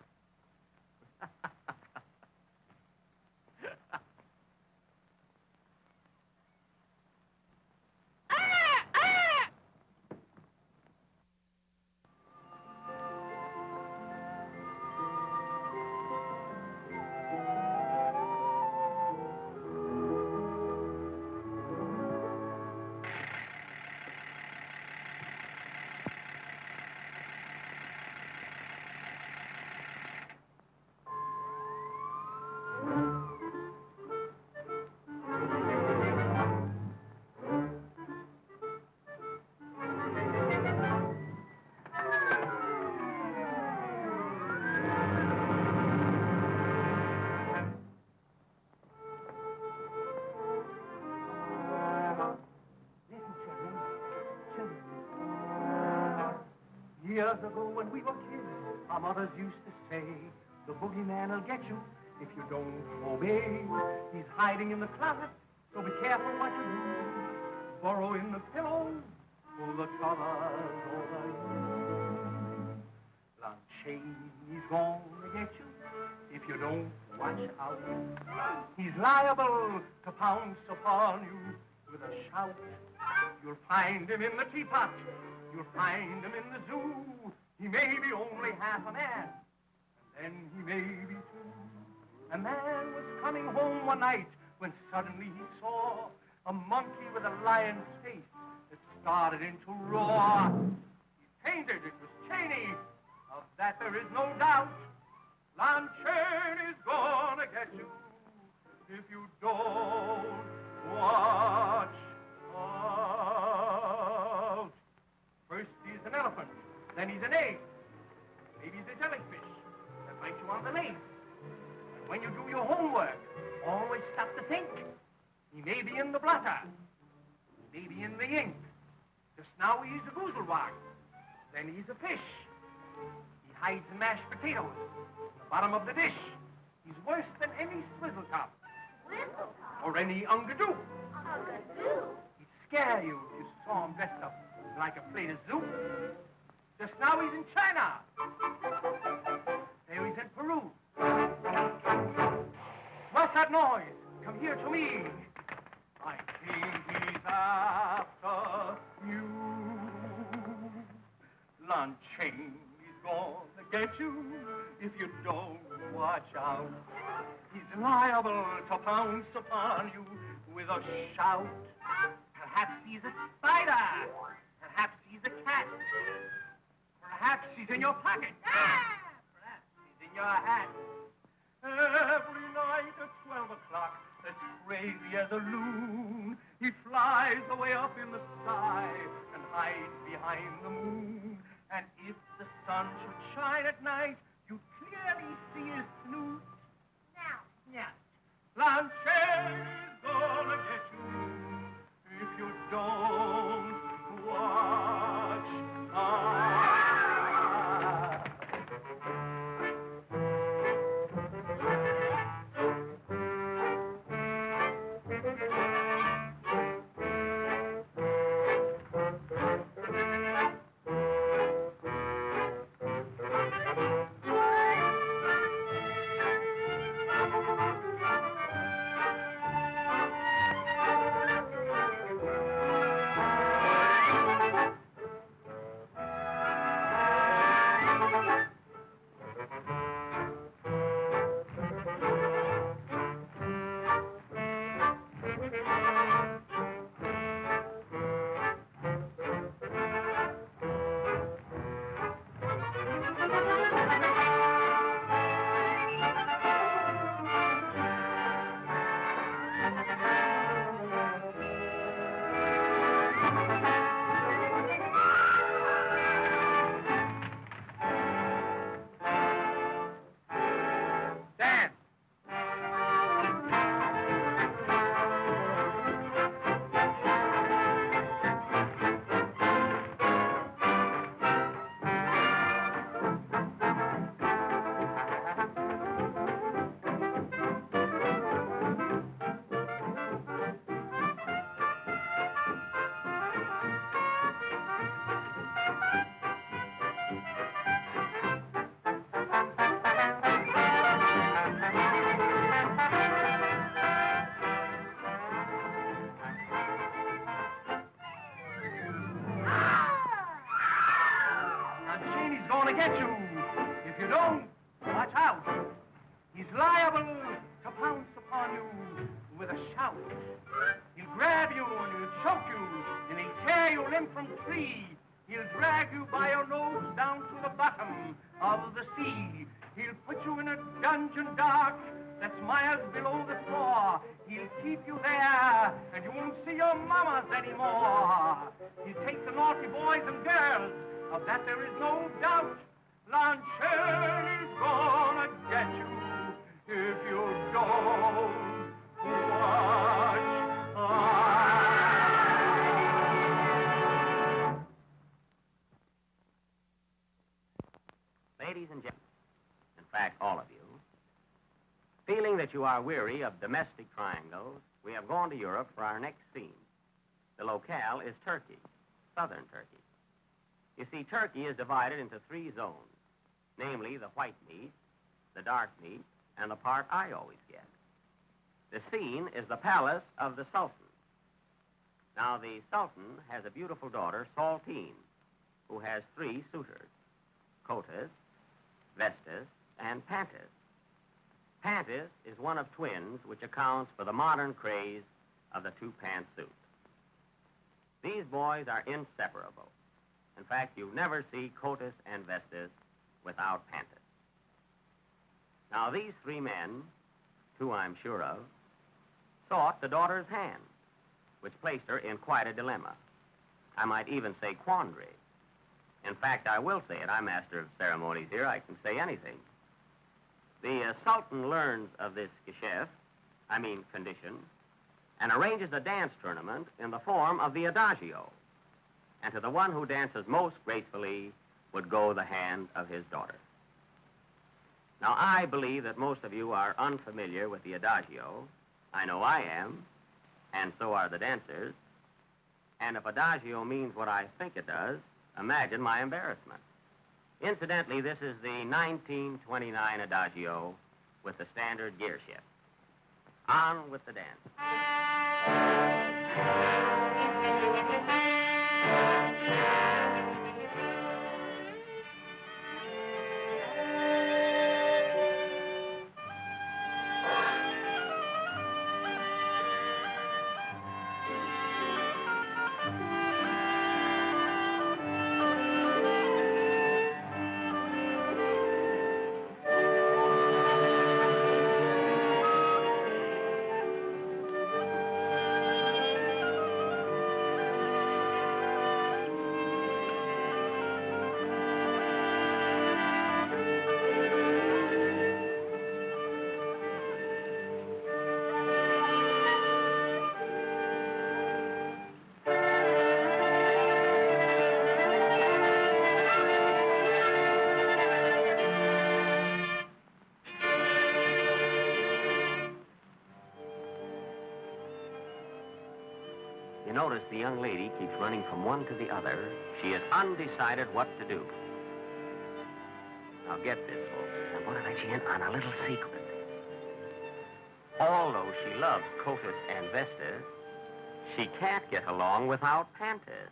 Years ago when we were kids, our mothers used to say, the boogeyman will get you if you don't obey. He's hiding in the closet, so be careful what you do. Burrow in the pillows, pull the covers over you. Lon Chaney's gonna get you if you don't watch out. He's liable to pounce upon you with a shout. You'll find him in the teapot. You'll find him in the zoo. He may be only half a man, and then he may be two. A man was coming home one night when suddenly he saw a monkey with a lion's face that started into roar. He fainted. It was Chaney. Of that there is no doubt. Lon Chaney's gonna get you if you don't watch out. First he's an elephant, then he's an egg. Maybe he's a jellyfish that bites you on the leg. And when you do your homework, always stop to think. He may be in the blotter. He may be in the ink. Just now he's a goozlewog. Then he's a fish. He hides in mashed potatoes in the bottom of the dish. He's worse than any swizzle top. Whistle top. Or any ungadoo. Ungadoo. He'd scare you if you saw him dressed up like a plate of soup. Just now he's in China. There he's in Peru. What's that noise? Come here to me. I think he's after you. Lon Chaney's gonna get you if you don't watch out. He's liable to pounce upon you with a shout. Perhaps he's a spider. Perhaps he's a cat. Perhaps he's in your pocket. Perhaps he's in your hat. Every night at 12 o'clock, as crazy as a loon, he flies away up in the sky and hides behind the moon. And if the sun should shine at night, you'd clearly see his snoot. Now. Yeah. Lon Chaney's gonna get you if you don't watch out. gonna get you. If you don't, watch out. He's liable to pounce upon you with a shout. He'll grab you and he'll choke you and he'll tear you limb from tree. He'll drag you by your nose down to the bottom of the sea. He'll put you in a dungeon dark that's miles below the floor. He'll keep you there, and you won't see your mamas anymore. He'll take the naughty boys and girls, of that there is no doubt. Lon Shirley's gonna get you if you don't watch out. Ladies and gentlemen, in fact, all of you, feeling that you are weary of domestic triangles, we have gone to Europe for our next scene. The locale is Turkey, southern Turkey. You see, Turkey is divided into 3 zones, namely the white meat, the dark meat, and the part I always get. The scene is the palace of the Sultan. Now, the Sultan has a beautiful daughter, Saltine, who has 3 suitors, Cotus, Vestas, and Pantis. Pantis is one of twins, which accounts for the modern craze of the 2-pant suit. These boys are inseparable. In fact, you never see Cotus and Vestas without Pantis. Now, these 3 men, 2 I'm sure of, sought the daughter's hand, which placed her in quite a dilemma. I might even say quandary. In fact, I will say it. I'm master of ceremonies here. I can say anything. The Sultan learns of this condition, and arranges a dance tournament in the form of the adagio. And to the one who dances most gracefully would go the hand of his daughter. Now, I believe that most of you are unfamiliar with the adagio. I know I am, and so are the dancers. And if adagio means what I think it does, imagine my embarrassment. Incidentally, this is the 1929 adagio with the standard gear shift. On with the dance. You notice the young lady keeps running from one to the other. She is undecided what to do. Now get this, folks. I'm going to let you in on a little secret. Although she loves Cotus and Vestas, she can't get along without Pantis.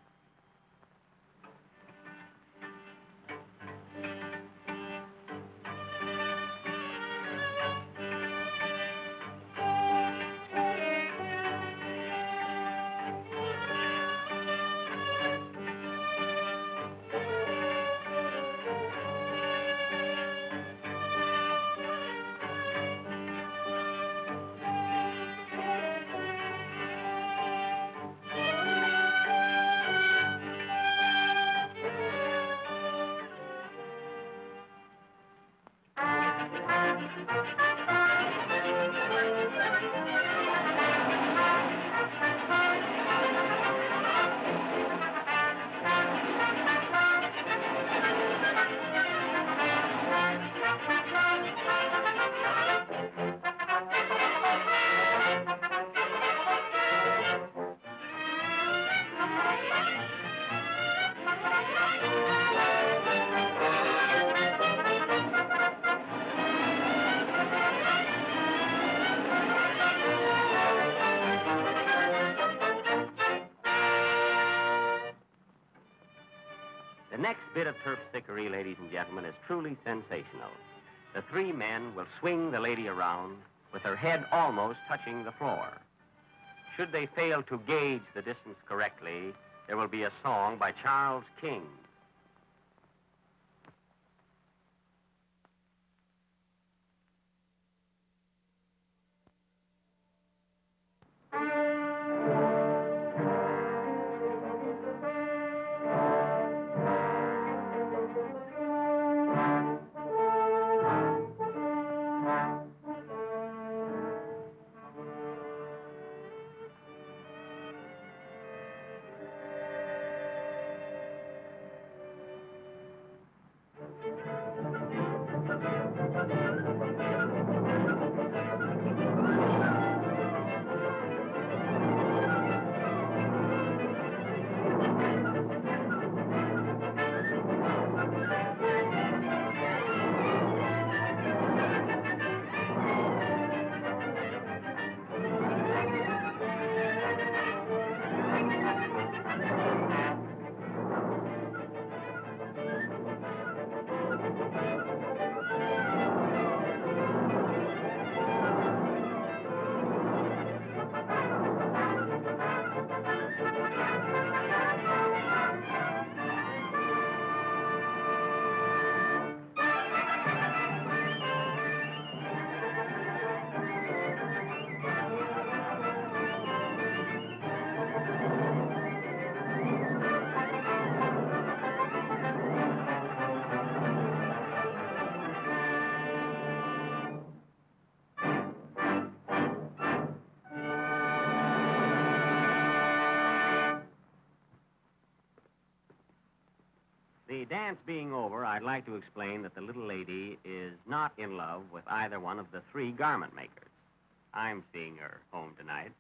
The next bit of terpsichore, ladies and gentlemen, is truly sensational. The three men will swing the lady around with her head almost touching the floor. Should they fail to gauge the distance correctly, there will be a song by Charles King. The dance being over, I'd like to explain that the little lady is not in love with either one of the three garment makers. I'm seeing her home tonight.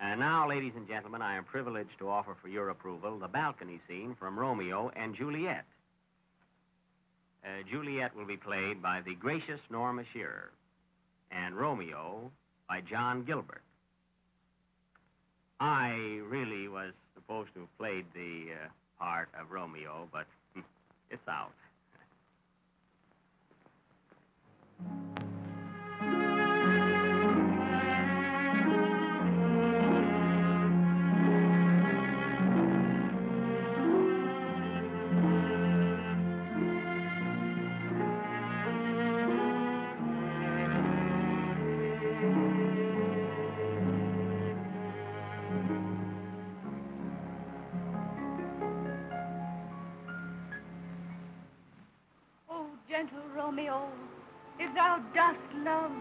And now, ladies and gentlemen, I am privileged to offer for your approval the balcony scene from Romeo and Juliet. Juliet will be played by the gracious Norma Shearer, and Romeo by John Gilbert. I really was supposed to have played the part of Romeo, but it's out. Gentle Romeo, if thou dost love,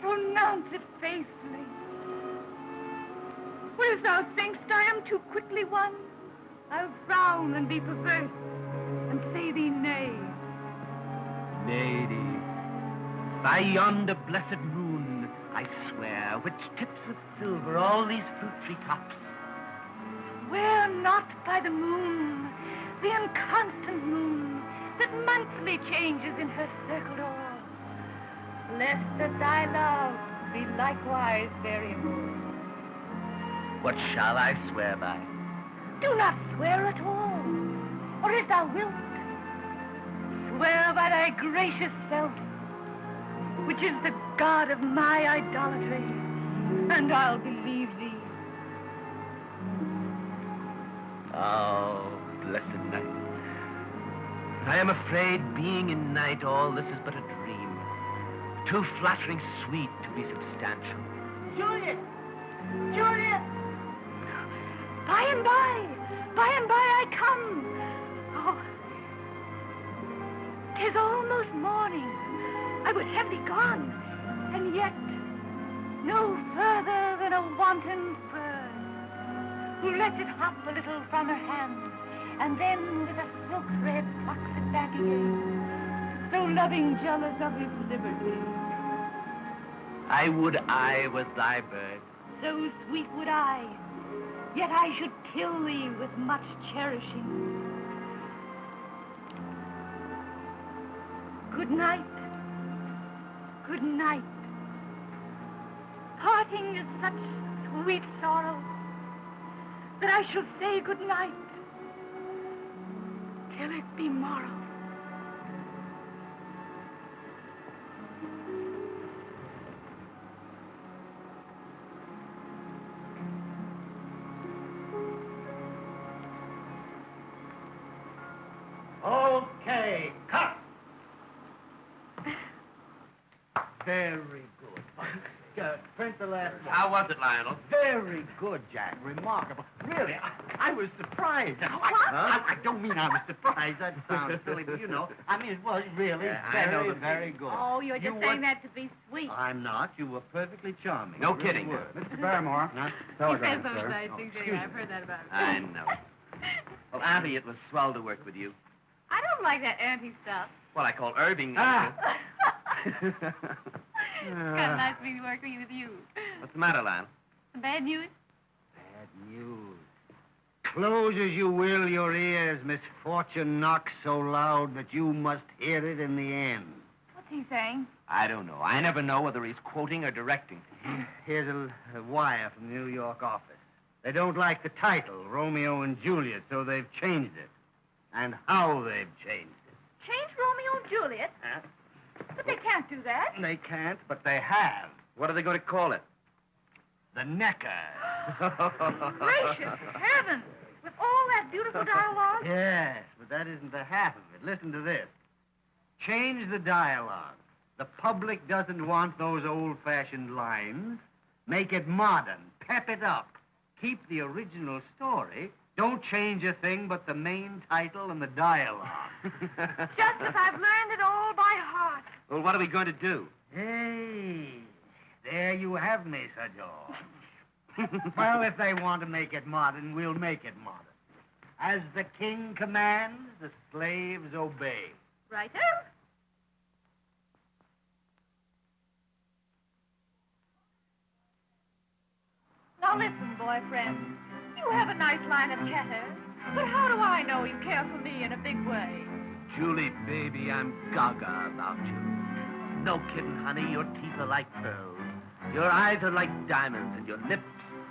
pronounce it faithfully. Or if thou thinkst I am too quickly won, I'll frown and be perverse, and say thee nay. Lady, by yonder blessed moon, I swear, which tips with silver all these fruit tree tops. Swear not by the moon, the inconstant moon, that monthly changes in her circled orb, lest that thy love be likewise therein. What shall I swear by? Do not swear at all, or if thou wilt, swear by thy gracious self, which is the god of my idolatry, and I'll believe thee. Oh, blessed night. I am afraid, being in night, all this is but a dream, too flattering sweet to be substantial. Juliet! Juliet! By and by I come. Oh, 'tis almost morning. I would have thee gone, and yet no further than a wanton bird, who lets it hop a little from her hand, and then with a silk thread plucks it back again, so loving jealous of his liberty. I would I was thy bird. So sweet would I, yet I should kill thee with much cherishing. Good night. Good night. Parting is such sweet sorrow that I shall say good night till it be morrow. Okay, cut. Very good. Print the last one. How was it, Lionel? Very good, Jack. Remarkable. Really, I was surprised. I don't mean I was surprised. That sounds silly, but you know, I mean, it was really very good. Oh, you're just saying that to be sweet. I'm not. You were perfectly charming. No You really kidding. were. Mr. Barrymore. He says those nice things. I've heard that about him. I know. Well, Auntie, it was swell to work with you. I don't like that auntie stuff. Well, I call Irving. It's kind of nice being working with you. What's the matter, Lionel? Some bad news? Bad news. Close as you will your ears, misfortune knocks so loud that you must hear it in the end. What's he saying? I don't know. I never know whether he's quoting or directing. Here's a wire from the New York office. They don't like the title, Romeo and Juliet, so they've changed it. And how they've changed it. Change Romeo and Juliet? Huh? But they can't do that. They can't, but they have. What are they going to call it? The Necker. Gracious heavens! With all that beautiful dialogue? Yes, but that isn't the half of it. Listen to this. Change the dialogue. The public doesn't want those old-fashioned lines. Make it modern. Pep it up. Keep the original story. Don't change a thing but the main title and the dialogue. Just as I've learned it all by heart. Well, what are we going to do? Hey, there you have me, Sir George. Well, if they want to make it modern, we'll make it modern. As the king commands, the slaves obey. Righto? Now listen, boyfriend. You have a nice line of chatter, but how do I know you care for me in a big way? Julie, baby, I'm gaga about you. No kidding, honey. Your teeth are like pearls. Your eyes are like diamonds, and your lips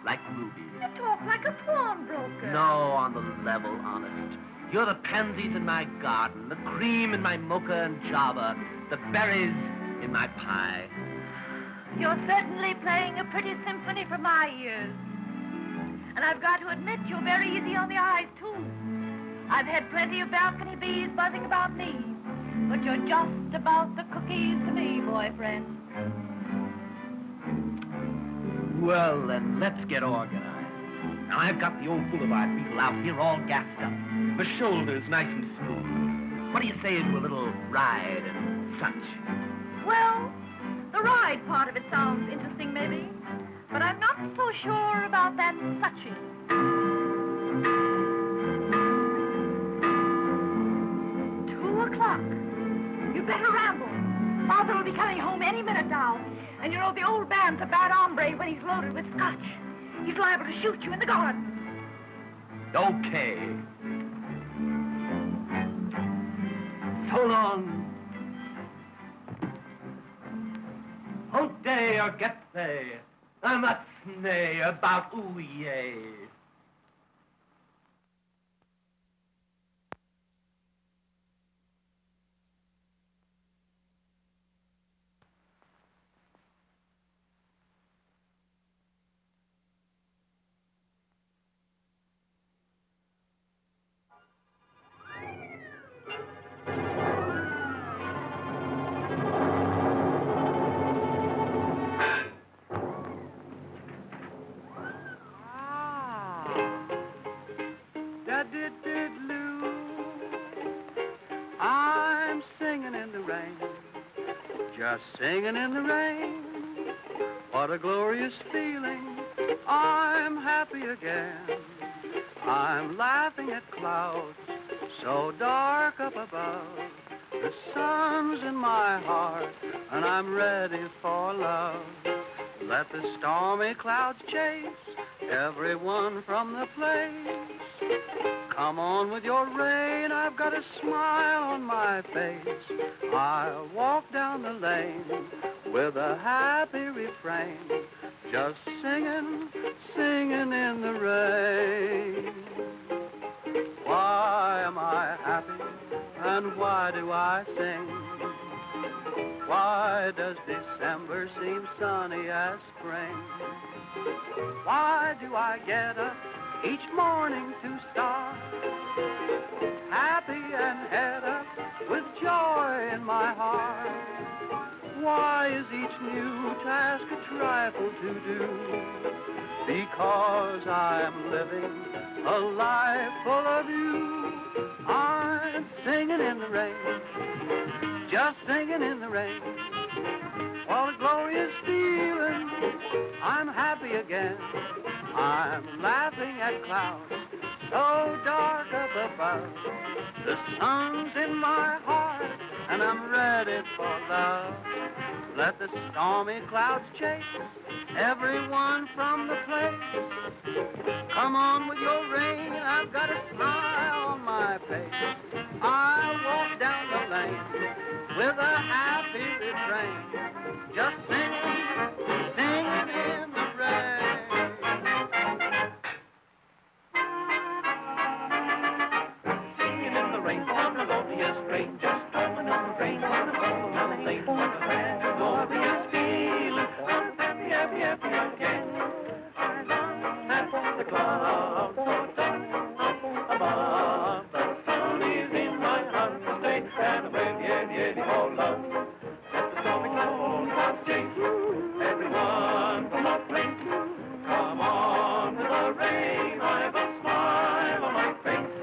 like rubies. You talk like a pawnbroker. No, on the level, honest. You're the pansies in my garden, the cream in my mocha and java, the berries in my pie. You're certainly playing a pretty symphony for my ears. And I've got to admit, you're very easy on the eyes, too. I've had plenty of balcony bees buzzing about me, but you're just about the cookies to me, boyfriend. Well, then, let's get organized. Now, I've got the old boulevard people out here all gassed up. My shoulders nice and smooth. What do you say to a little ride and such? Well, the ride part of it sounds interesting, maybe. But I'm not so sure about that suching. 2 o'clock. You better ramble. Father will be coming home any minute now. And you know the old man's a bad hombre when he's loaded with scotch. He's liable to shoot you in the garden. Okay. So long. Hote or get they. I'm a snay about ooh yay. I'm singing in the rain, just singing in the rain. What a glorious feeling, I'm happy again. I'm laughing at clouds so dark up above. The sun's in my heart and I'm ready for love. Let the stormy clouds chase everyone from the place. Come on with your rain, I've got a smile on my face. I'll walk down the lane with a happy refrain, just singing, singing in the rain. Why, am I happy and why do I sing? Why does December seem sunny as spring? Why do I get up each morning to start happy and head up with joy in my heart? Why is each new task a trifle to do? Because I'm living a life full of you. I'm singing in the rain, just singing in the rain. What a glorious feeling, I'm happy again. I'm laughing at clouds so dark up above. The sun's in my heart and I'm ready for love. Let the stormy clouds chase everyone from the place. Come on with your rain, I've got a smile on my face. I'll walk down the lane with a happy refrain, just singing, singing in the rain. Singing in the rain on the loneliest train, just coming on the train on the lonely lane. What a brand new glorious feeling, I'm happy, happy, happy again. I love that for the clouds so dark above. The sun is in my heart to stay, and away the whole love. Let the stormy clouds chase everyone from the place. Come on with the rain, I've a smile on my face.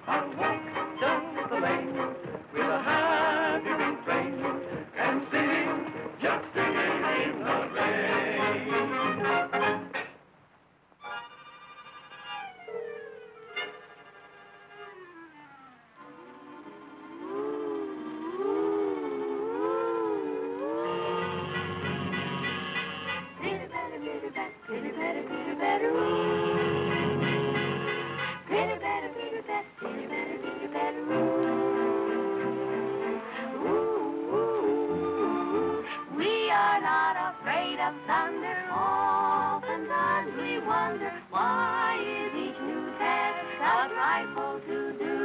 I'll walk down the lane with a happy refrain and sing, just singing in the rain. We are not afraid of thunder. Oftentimes we wonder why is each new task a trifle to do?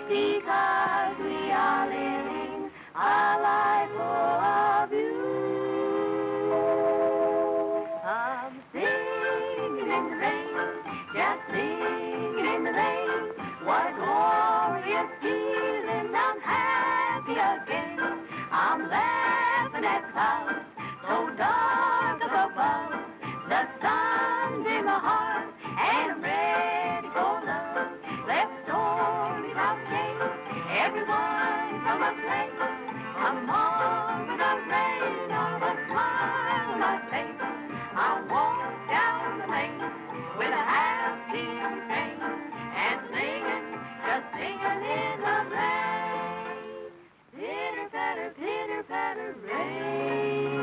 Because we are living a life full of you. I'm singing in the rain, just singing in the rain. What a glorious feeling, I'm happy again. I'm laughing at clouds so dark up above. The sun's in my heart and I'm ready for love. Let stormy clouds chase everyone from a place. Come on with the rain, of a smile on my face. I'll walk down the lane with a happy refrain and singing, just singing in the rain. Pitter patter, rain.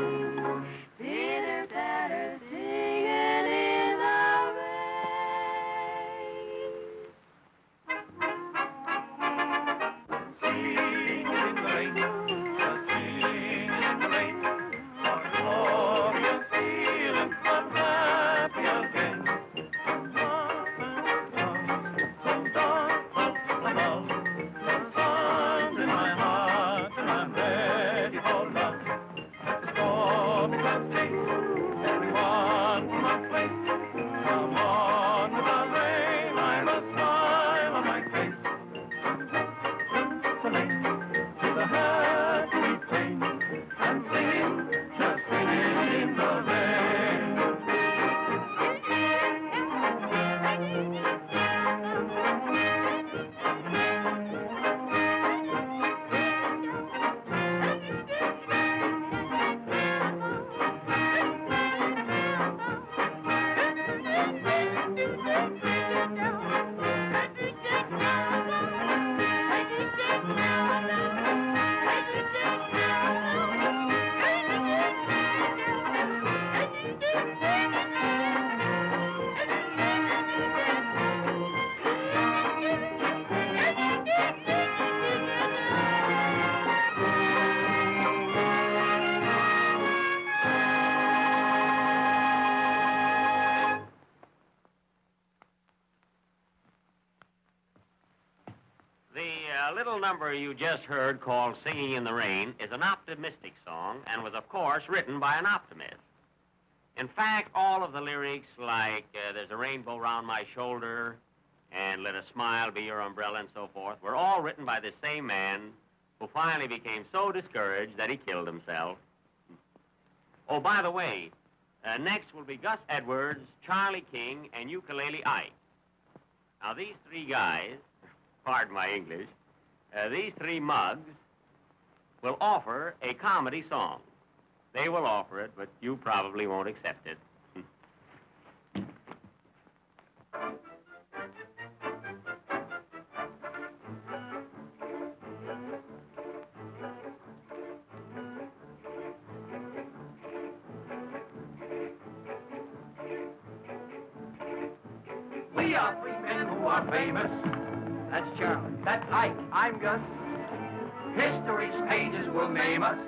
The little number you just heard called Singing in the Rain is an optimistic song and was, of course, written by an optimist. In fact, all of the lyrics, like There's a Rainbow Round My Shoulder and Let a Smile Be Your Umbrella and so forth, were all written by the same man who finally became so discouraged that he killed himself. Oh, by the way, next will be Gus Edwards, Charlie King, and Ukulele Ike. Now, these three guys, pardon my English, these three mugs will offer a comedy song. They will offer it, but you probably won't accept it. We are three men who are famous. That's Charlie. That's Ike. I'm Gus. History's pages will name us.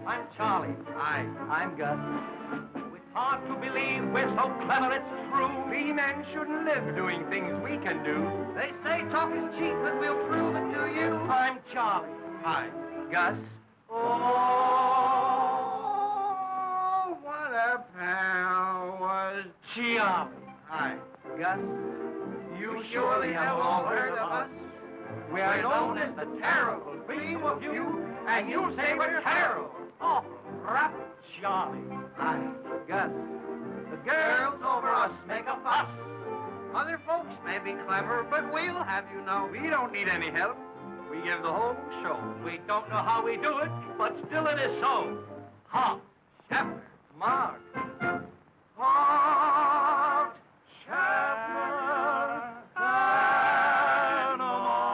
I'm Charlie. I'm Gus. It's hard to believe we're so clever, it's true. We men shouldn't live doing things we can do. They say talk is cheap, but we'll prove it to you. I'm Charlie. Gus. Oh, what a pal was Charlie. Gus. You surely have all heard of us. We're known as the terrible cream of you, and you'll say we're terrible. Awful, rough Charlie. Gus. The girls over us make a fuss. Other folks may be clever, but we'll have you know. We don't need any help. We give the whole show. We don't know how we do it, but still it is so. Hot, Shepard, Mark. Hot, Shepard, and Mark.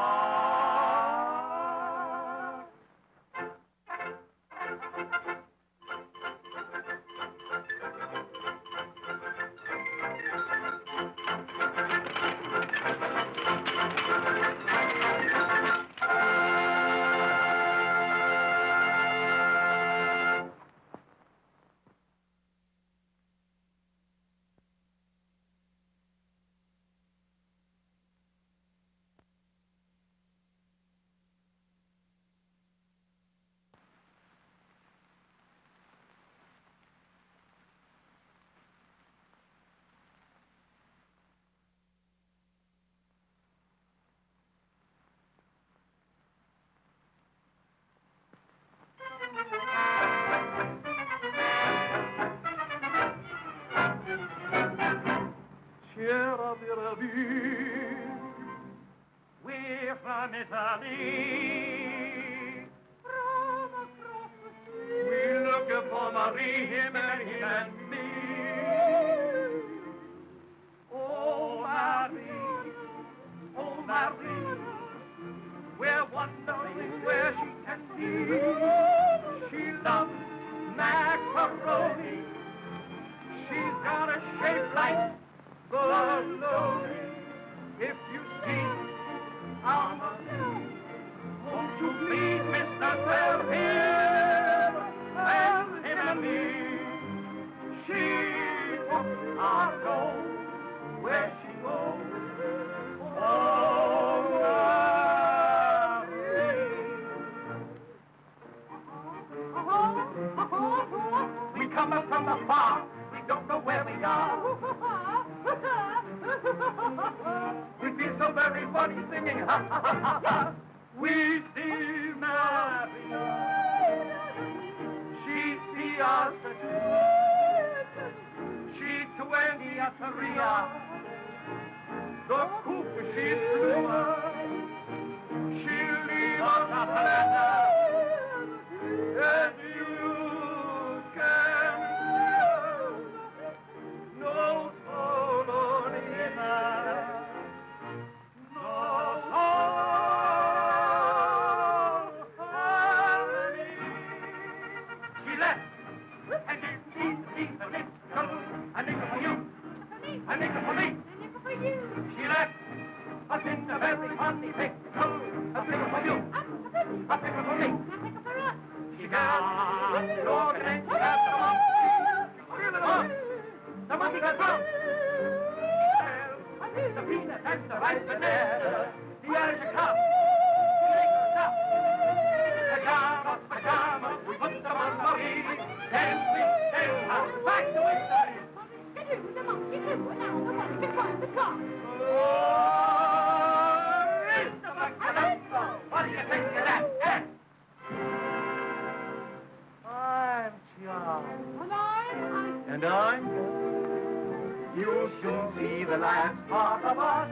We're from Italy. From across the sea. We're looking for Marie, him and me. Oh, Marie, we're wondering where she can be. She loves macaroni. She's got a shape like bologna. If you see our Marie, won't you please, Mr. Tell him and me? She books our dough where she goes. Oh, Marie. We come up from afar. We don't know where we are. We feel so very funny singing. We see Mary. She see us. She's 20 at Korea. The coop she's through. She'll leave us a Helena. And you can no Solonina. She left, and it needs a nickel, a nickel for you, a nickel for me. She left us in the very fun the last part of us.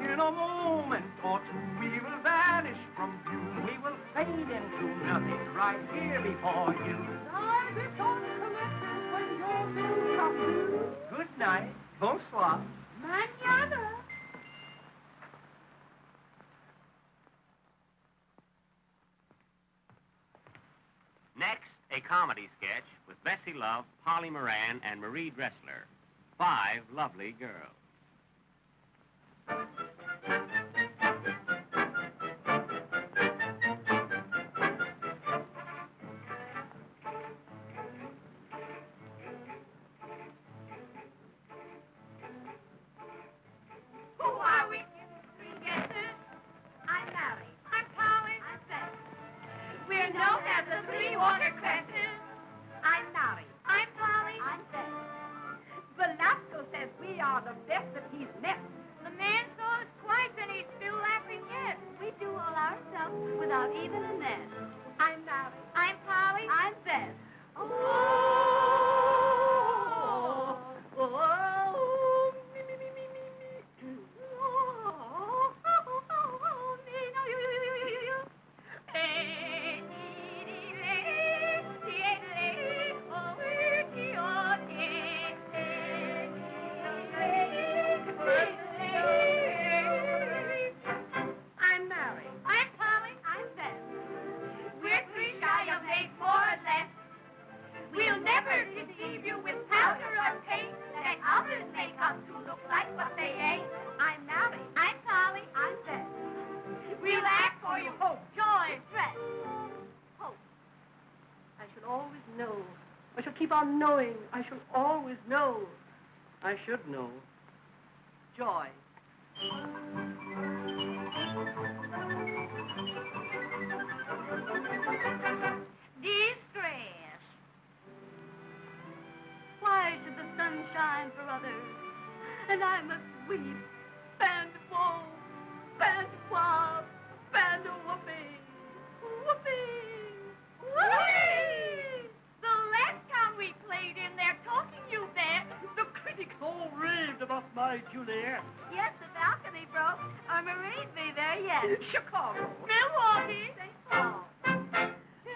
In a moment or two, we will vanish from view. We will fade into nothing right here before you. I'll be on commitment when your bills come due. Good night. Bonsoir. Mañana. Next, a comedy sketch with Bessie Love, Polly Moran, and Marie Dressler. 5 lovely girls. Who are we? Three guesses. I'm Mary. I'm Polly. I'm Beth. We're known as the Three Watercresses. I'm Mary. I'm Polly. I'm Beth. Velasco says we are the best that he's met. The man saw us twice and he's still laughing yet. We do all our stuff without even a net. I'm Mary. I'm Polly. I'm Beth. Oh, oh, me, me, me, me, me, me. I'm Mary. I'm Polly. I'm Beth. We're three shy of 8, more or less. We'll never deceive you with powder or paint that others make up to look like what they ain't. I'm Mary. I'm Polly. I'm Beth. We'll act for you hope, joy, stress. Hope. I shall always know. I shall keep on knowing. I shall always know. I should know. Joy. Distress. Why should the sun shine for others, and I must weep, and woe, and woe, and whooping, whooping, whooping. The last time we played in there talking you bet, The critics all raved about my Juliet. yes, the balcony broke. Marie'd be there yet. Chicago. Milwaukee, St. Paul.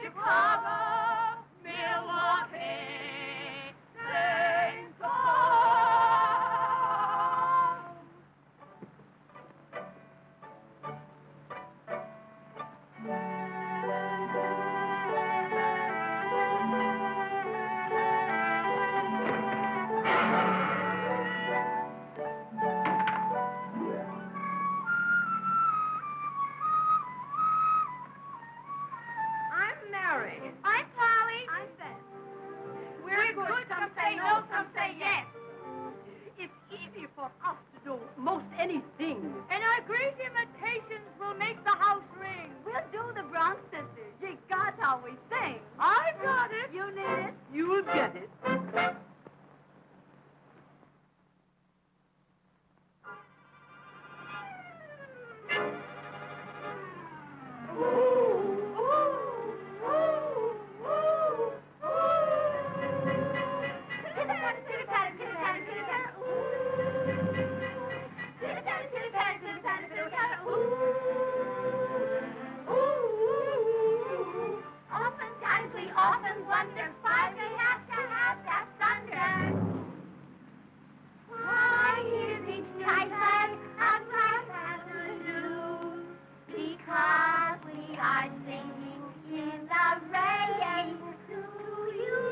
Chicago, Milwaukee, St. Paul. I'm Mary. I'm Polly. I'm Beth. We're good, some say no, some say yes. It's easy for us to do most anything. And our great imitations will make the house ring. We'll do the Bronx Sisters. Ye God's how we sing. I've got it. You need it. You'll get it. Oftentimes we often wonder why we have to have that thunder. Why is each night a bright afternoon? Because we are singing in the rain to you.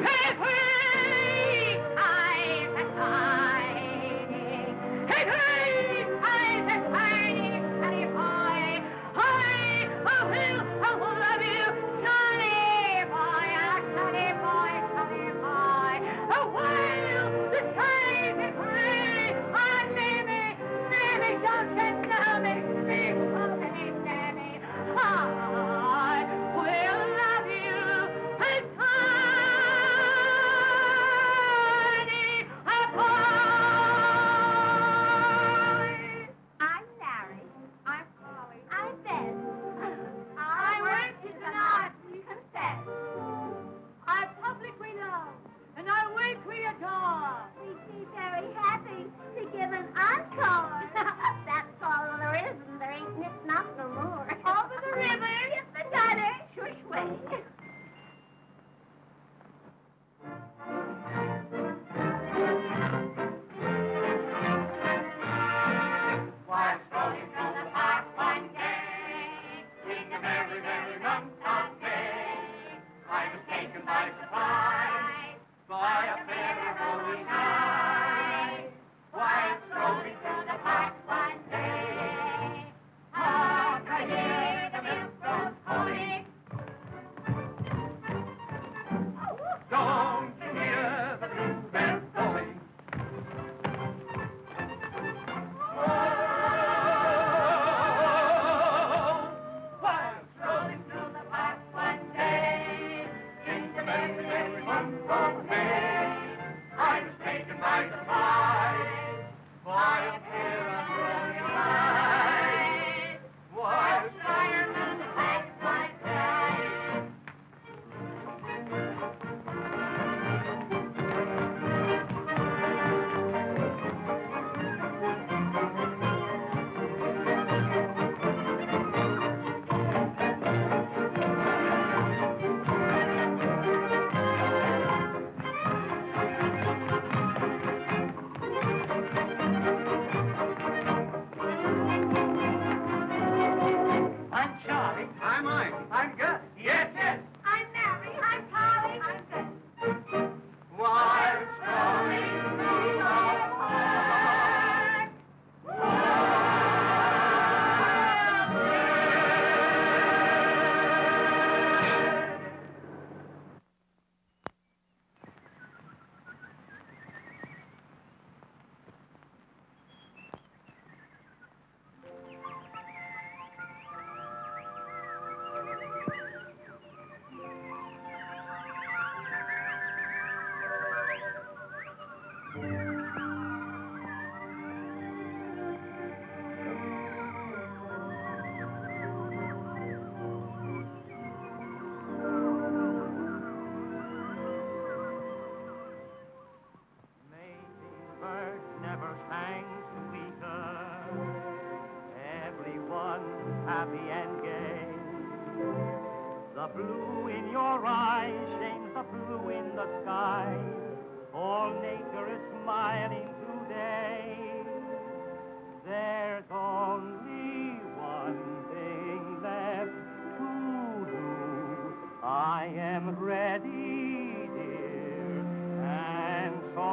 Hey, hey, eyes and eyes. Hey, hey, eyes and eyes. Honey, boy, hi, oh, I love you, Sonny boy, Sonny boy, Sonny boy. Oh, while the time is free, oh, Mammy, Mammy, don't you know me, me, oh, Mammy, I will love you, and Sonny boy. I'm Mary. I'm Polly. I'm Beth. I work is an art, we confess. I publicly love, and I wait we adore. We happy and gay. The blue in your eyes shames the blue in the sky. All nature is smiling today. There's only one thing left to do. I am ready, dear, and so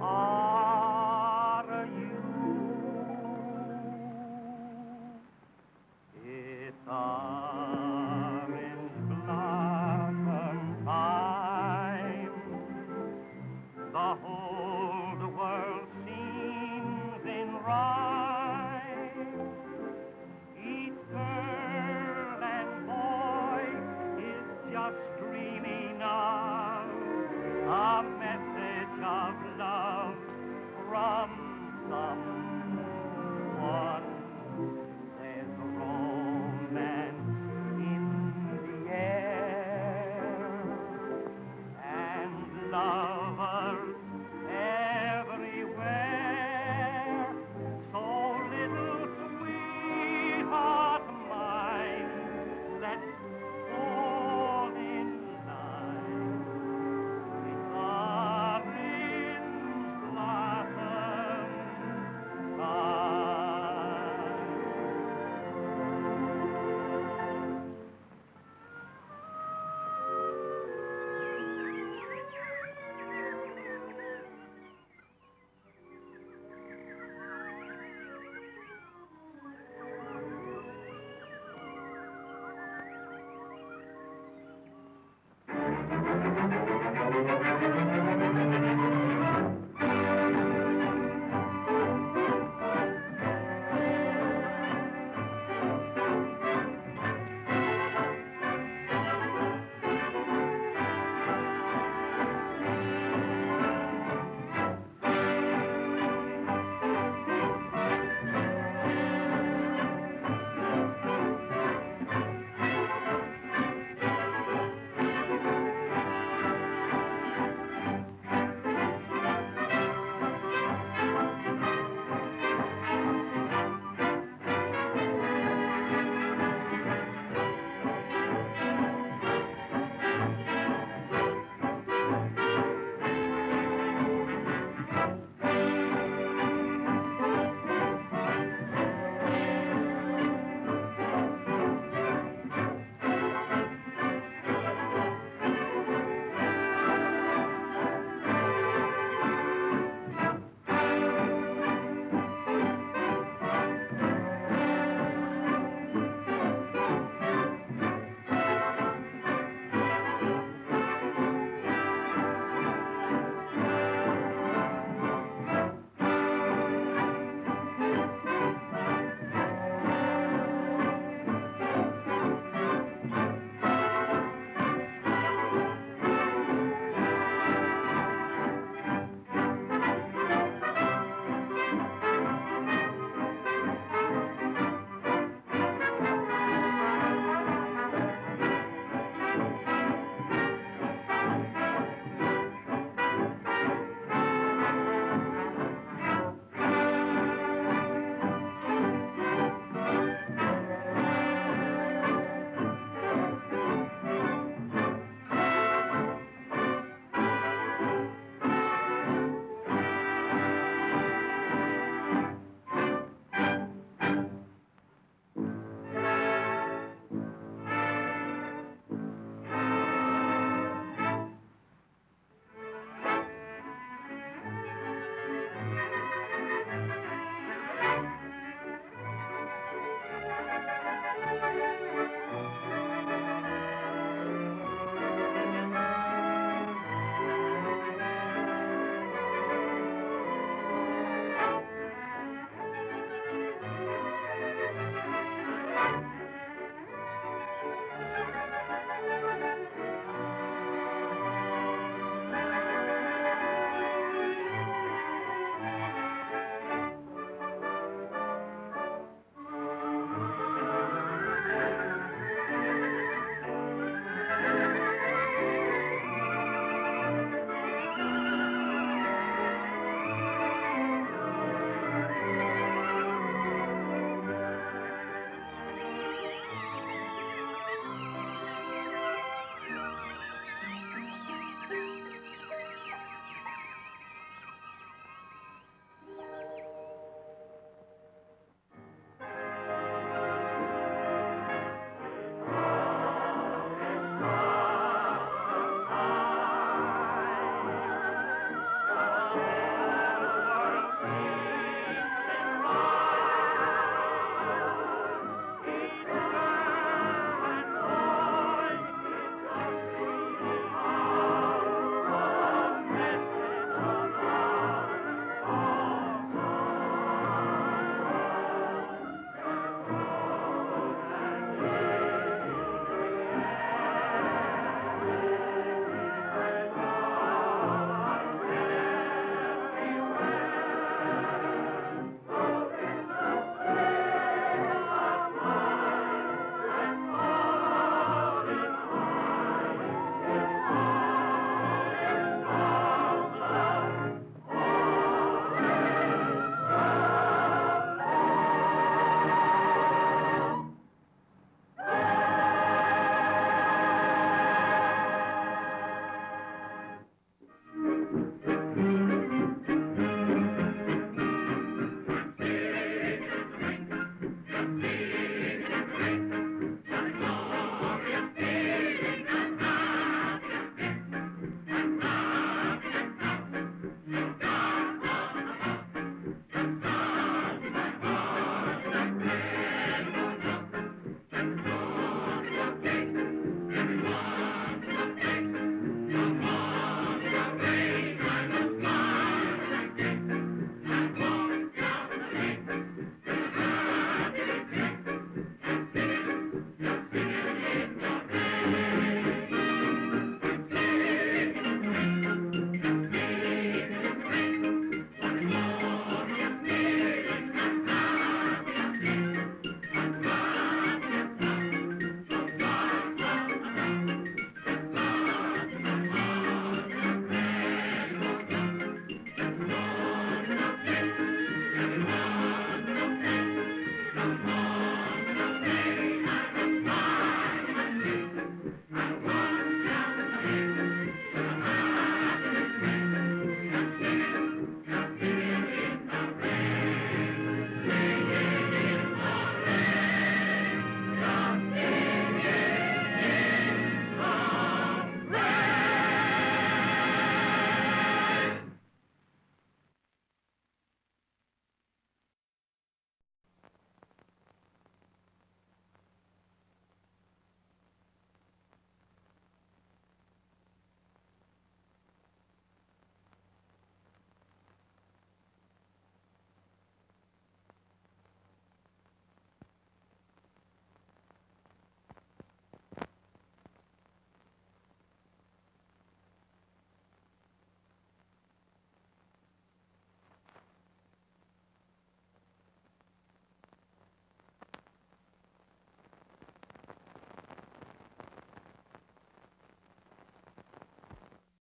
are you. It's a